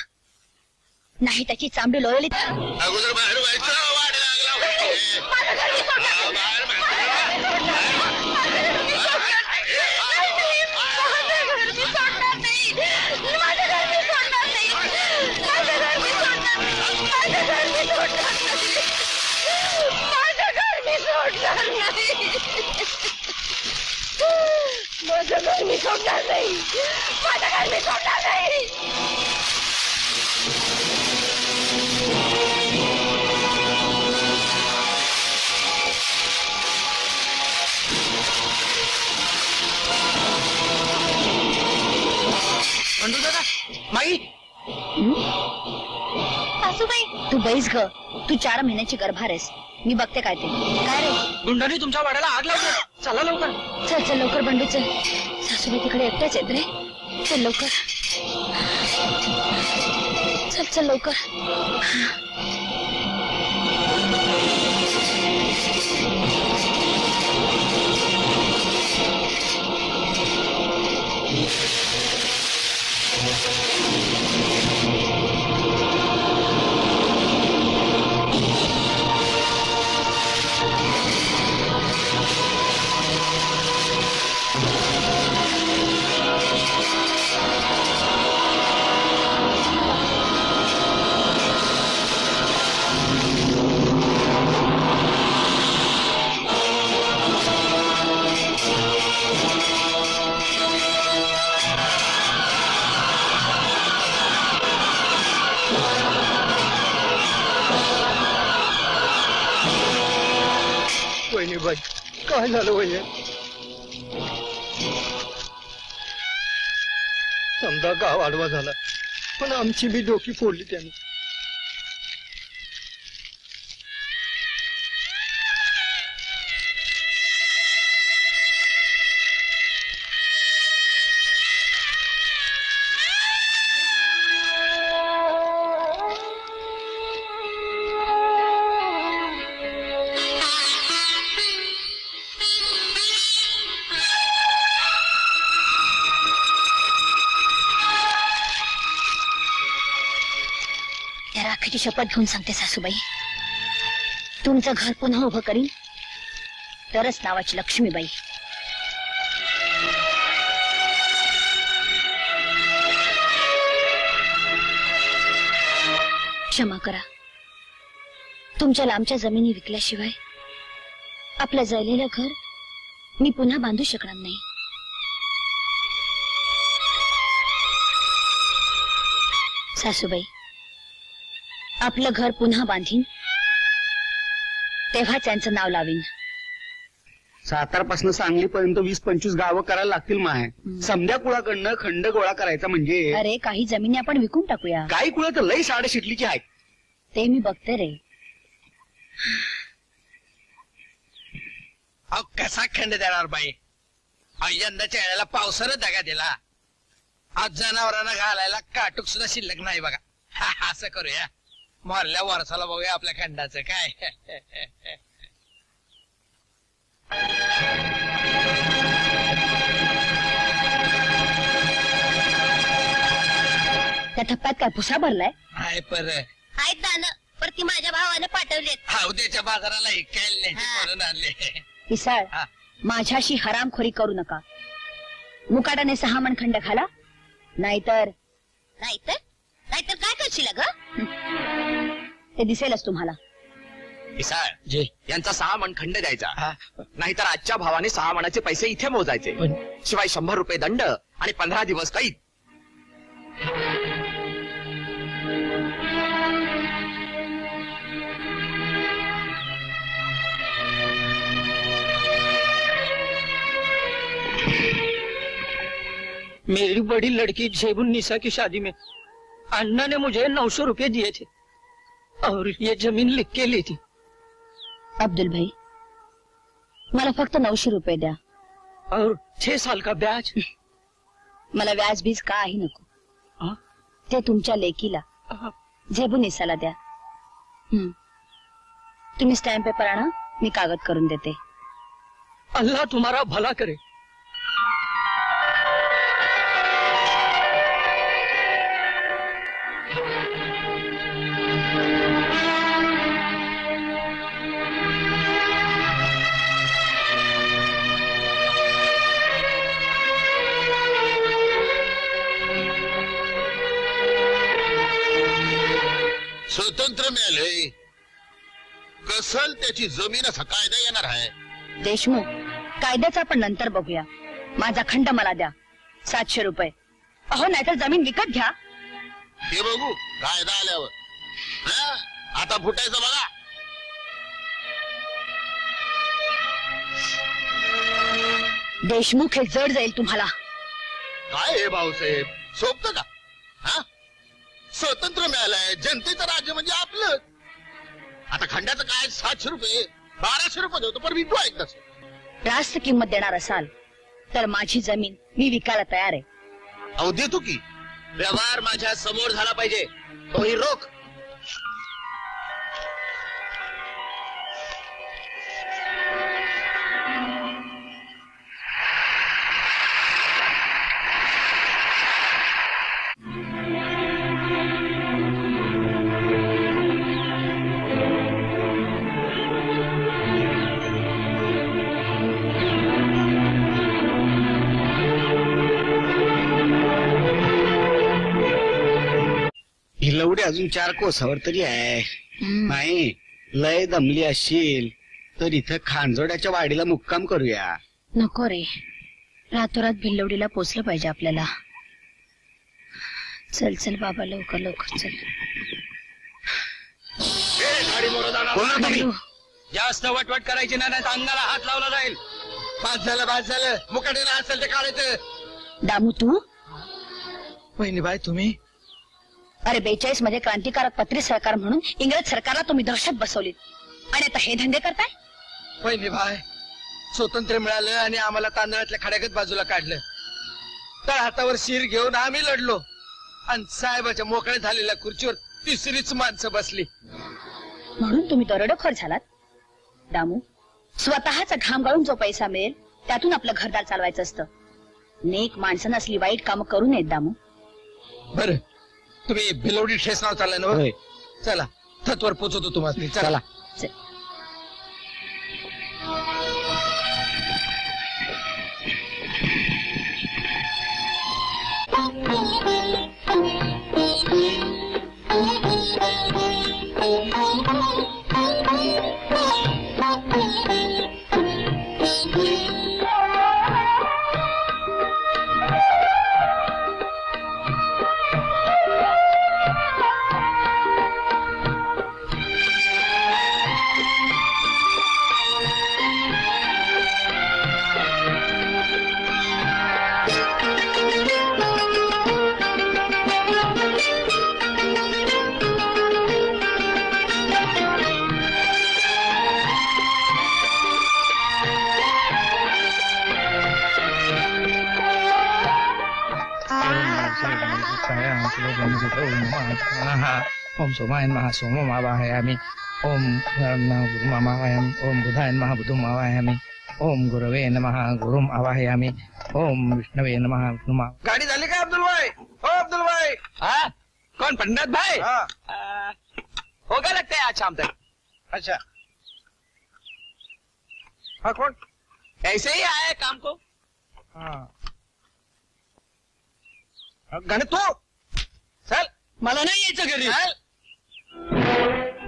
नाही त्याची चांबडी लोळली तर अगोदर बाहेर व्हायचं, वाट लागला होते. माझं घर मी सोडणार नाही. माझं घर मी सोडणार नाही. बंडू दादा, माई. सासूबाई तू बैस ग. तू 4 महिन्याची गर्भार आहेस. मी बघते काय ते. काय रे गुंडांनी तुमच्या वाड्याला आग लावली. चला लवकर. चल चल लवकर बंडू चल. सासूबाई तिकडे एकट्याच आहेत रे. चल लवकर. चल चल लवकर. बाई काय झालं वय? समजा गाव आडवा झाला पण आमची बी डोकी फोडली त्याने. राखीची शपथ घेऊन सांगते सासूबाई, तुमचं घर पुन्हा उभं करीन तरच नावाची लक्ष्मीबाई. क्षमा करा, तुमच्या लांबच्या जमिनी विकल्याशिवाय आपलं जळलेलं घर मी पुन्हा बांधू शकणार नाही. सासूबाई, आपलं घर पुन्हा बांधीन तेव्हा त्यांचं नाव लावीन. सातारपासून सांगलीपर्यंत 20-25 गावं करायला लागतील माय. समध्या कुळाकडनं खंड गोळा करायचा म्हणजे. अरे काही जमिनी आपण विकून टाकूया. काही कुळा तर लई साडे शिटलीची आहेत. ते मी बघते रे. अहो कसा खंड देणार बाई? यंदाच्या वेळेला पावसानं दगा दिला. आज जनावरांना घालायला काटूक सुद्धा शिल्लक नाही बघा. असं करूया, मोरल्या वर्षाला बघूया आपल्या खंडाचं काय. त्या ठप्प्यात काय भुसा भरलाय? हाय पर आहेत दान, पर ती माझ्या भावाने पाठवलेत. हा उद्याच्या बाजाराला ऐकायला नाही म्हणून आणले. पिसाळ, हा. माझ्याशी हरामखोरी करू नका. मुकाटाने 6 मन खंड घाला, नाहीतर नाहीतर काय करशील ग? ते दिसेलच तुम्हाला. पिसाळ जे यांचा 6 मन खंड द्यायचा, नाहीतर आजच्या भावाने 6 मणाचे पैसे इथे मोजायचे, शिवाय 100 रुपये दंड आणि 15 दिवस कैद. मेरी बड़ी लड़की जेबुन्निसा की शादी में अन्ना ने मुझे 900 रुपए दिए थे और ये जमीन लिख के ली थी. अब्दुल भाई, मला फक्त 900 रुपये द्या. और 6 साल का ब्याज. मला व्याज बीज काही नको. ते तुमच्या लेकीला जेबुन्निसाला द्या. तुम्ही स्टॅम्प पेपर आणा, मी कागद करून देते. अल्लाह तुम्हारा भला करे. स्वतंत्र मिळालंय, कसल त्याची जमीन असा कायदा येणार आहे. देशमुख, कायद्याचा पण नंतर बघूया. माझा खंड मला द्या, 700 रुपये. अहो, नाहीतर जमीन विकत घ्या. हे बघू कायदा आल्यावर. आता फुटायचं बघा. देशमुख, हे जड जाईल तुम्हाला. काय हे भाऊसाहेब, सोपतं का? स्वतंत्र मिळालंय, जनतेचं राज्य म्हणजे आपलं. आता खंडाचं काय 700 रुपये 1200 रुपये देतो, पण विकू एकदाच. रास्त किंमत देणार असाल तर माझी जमीन मी विकायला तयार आहे. अहो देतो की. व्यवहार माझ्या समोर झाला पाहिजे, तोही रोख. लवडी अजून 4 कोसावर तरी आहे. नाही लय दमली असशील तर इथं खानजोड्याच्या वाडीला मुक्काम करूया. नको रे, रातोरात भिल्लवडीला पोचलं पाहिजे आपल्याला. चल चल बाबा, लवकर लवकर चल. कोण तुम्ही? जास्त वटवट करायची नाही, तर अंगाला हात लावला जाईल. बाद झालं मुकाटीला असेल ते काढायचं. दामू, तू? वहिनीबाई तुम्ही? अरे 42 मध्ये क्रांतिकारक पत्री सरकार म्हणून इंग्रज सरकारला तुम्ही दहशत बसवली, आणि आता हे धंदे करताय? वहिनीबाई, स्वातंत्र्य मिळालं आणि आम्हाला तांदळातल्या खड्यागत बाजूला काढलं. तर हातावर शिर घेऊन आम्ही लढलो, आणि साहेबाच्या मोकळ्या झालेल्या खुर्चीवर 3रीच माणसं बसली. म्हणून तुम्ही दरोडेखोर झालात? दामू, स्वतःचा घाम गाळून जो पैसा मिळेल त्यातून आपलं घरदार चालवायचं असतं. नेक माणसं असली वाईट कामं करू नयेत दामू. बरं, तुम्ही भिलवडी ठेस नाव चाललाय ना? चला, थतवर पोचवतो तुम्हाला. चला. ओम सोमाय महासोमो मावाहयामि. ओम मामावयम. ओम बुधाय महाबुधुम आवाहयामि. ओम गुरवे नमः गुरुम आवाहयामि. ओम विष्णवे नमः विष्णुमा. गाडी झाली का अब्दुल भाई? ओ अब्दुल भाई. हाँ, कौन पंडित भाई? होगा लगता है आज शाम तक. अच्छा. हाँ, कौन? ऐसे ही आया काम को. हाँ. गणित तू चल, मला नाही यायचं घरी.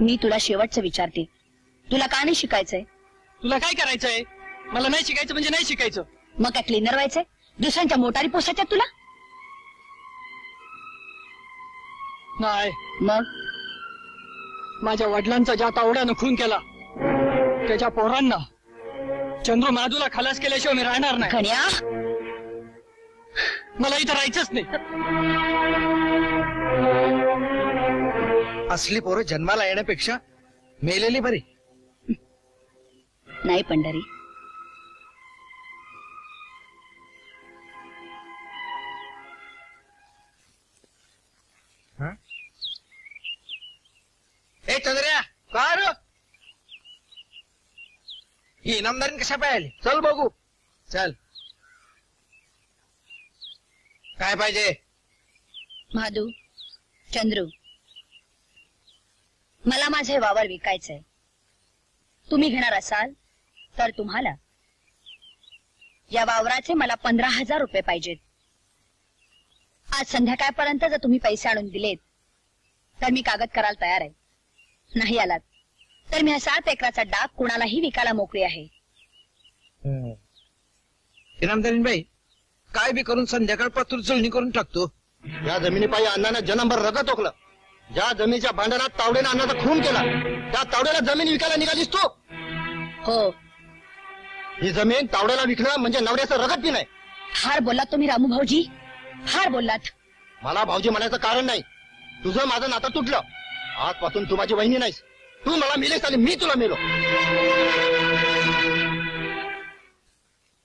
मी तुला शेवटचं विचारते, तुला का नाही शिकायचंय? तुला काय करायचंय? मला नाही शिकायचं म्हणजे नाही शिकायचं. मग काय क्लीनर व्हायचंय? दुसऱ्यांच्या मोटारी पोसायच्या तुला? नाही. मग माझ्या वडिलांचा ज्या तावड्यानं खून केला त्याच्या पोरांना चंद्रू माधूला खलास केल्याशिवाय मी राहणार नाही. खण्या, मला इथं राहायचंच नाही. असली पोरं जन्माला येण्यापेक्षा मेलेली बरी. नाही पंढरी, ए चंद्र्या, का रे? ही इनामदारी कशा पाहिजे? चल बघू. चल, काय पाहिजे? महादू, चंद्रू, मला माझे वावर विकायचंय. तुम्ही घेणार असाल तर तुम्हाला या वावराचे मला 15,000 रुपये पाहिजेत. आज संध्याकाळपर्यंत जर तुम्ही पैसे आणून दिलेत तर मी कागद करायला तयार आहे. नाही आलात तर मी हा 7 एकराचा डाग कुणालाही विकायला मोकळी आहे. इनामदारीन बाई, काय बी करून संध्याकाळ पातूर जुळणी करून टाकतो. या जमिनीपायी अण्णानं जन्मभर रगत ओकलं. ज्या जमिनीच्या भांडणात तावडेनं अण्णाचा खून केला त्या तावड्याला जमीन विकायला निघालीस तू? हो. ही जमीन तावड्याला विकणं म्हणजे नवऱ्याचं रगत बी नाही. फार बोललात तुम्ही रामू भाऊजी, फार बोललात. मला भाऊजी म्हणायचं कारण नाही. तुझं माझं नातं तुटलं. आजपासून तू माझी वहिनी नाहीस. तू मला मिलेस आणि मी तुला मिलो.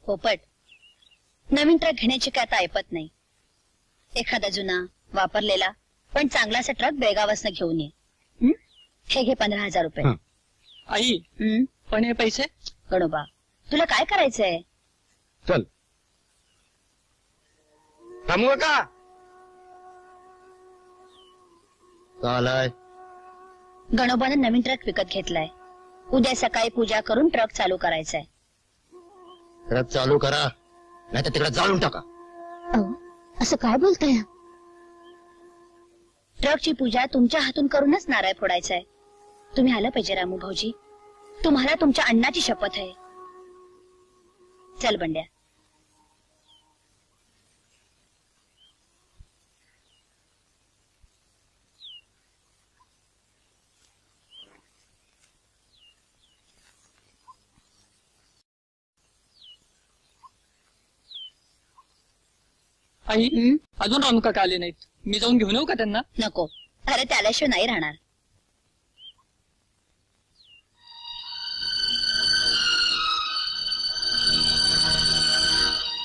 पोपट, नवीन ट्रक घेण्याची काय आता ऐपत नाही. एखादा जुना वापरलेला पण चांगलासा ट्रक बेळगावासनं घेऊन ये. हे घे 15,000 रुपये. आई, पण हे पैसे? गणोबा, तुला काय करायचंय? चल थांबू का? चालाय. गणोबानं नवीन ट्रक विकत घेतलाय. उद्या सकाळी पूजा करून ट्रक चालू करायचाय. ट्रक चालू करा नाही तर तिकडे जाळून टाका. असं काय बोलताय? ट्रकची पूजा तुमच्या हातून करूनच नारळ फोडायचाय. तुम्ही आलं पाहिजे रामू भाऊजी. तुम्हाला तुमच्या अण्णाची शपथ आहे. चल बंड्या. आई, अजून रामू काका आले नाहीत. मी जाऊन घेऊन येऊ का त्यांना? नको, अरे त्याल्याशिवाय नाही राहणार.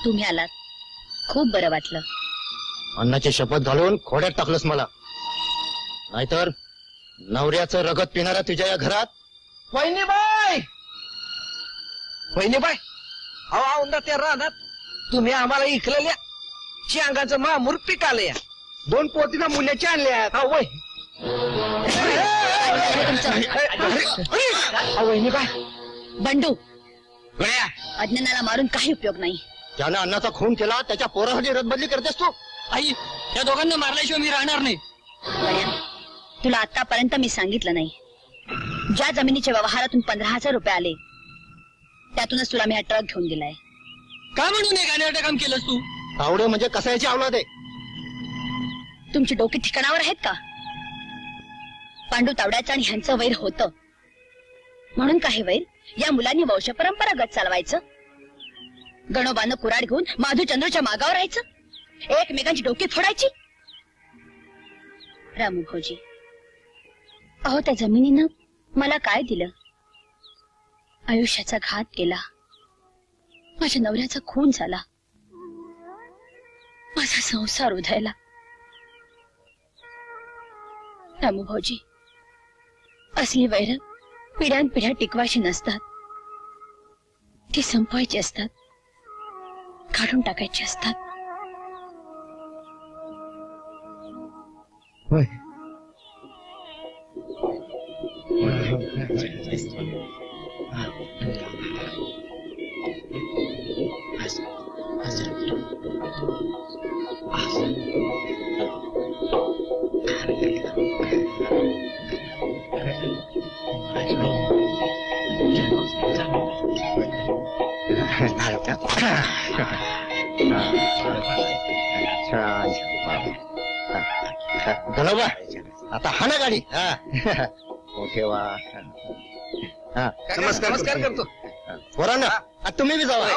तुम्ही आलात, खूप बरं वाटलं. अण्णाची शपथ घालून खोड्यात टाकलंस मला. नाहीतर नवऱ्याचं रगत पिणाऱ्या तुझ्या या घरात. वहिनीबाई, वहिनीबाई, अहो औंदा त्या रानात तुम्ही आम्हाला इकलेल्या शेंगाचं मामूर पिकाले 2 पोतीला मुल्याच्या आणल्या. वय वहिनीबाई. बंडू, गड्या, अज्ञानाला मारून काही उपयोग नाही. ज्याने अण्णाचा खून केला त्याच्या पोरासाठी रदबदली करतेस तू? आई, या दोघांना मारल्याशिवाय मी राहणार नाही. गण्या, तुला आतापर्यंत मी सांगितलं नाही. ज्या जमिनीच्या व्यवहारातून 15,000 रुपये आले त्यातूनच तुला मी हा ट्रक घेऊन दिलाय. का म्हणून हे गाण्याचं काम केलंस तू? तावडे म्हणजे कसायची अवलाद आहे. तुमची डोकी ठिकाणावर आहेत का? पांडू तावड्याचं आणि ह्यांचं वैर होतं म्हणून काही वैर या मुलांनी वंश परंपरागत चालवायचं. गणोबानं कुराड घेऊन माधू चंद्रूच्या मागावर राहायचं, एकमेकांची डोकी फोडायची. रामू भाऊजी, अहो त्या जमिनीनं मला काय दिलं? आयुष्याचा घात केला, माझ्या नवऱ्याचा खून झाला, माझा संसार उधायला. रामू भाऊजी, असली वैर पिढ्यानपिढ्या टिकवायची नसतात. ती संपवायची असतात, काढून टाकायची असतात. गणोबा आता हा ना गाडी. ठेवा. नमस्कार करतो. पोरांना तुम्ही बी जावा.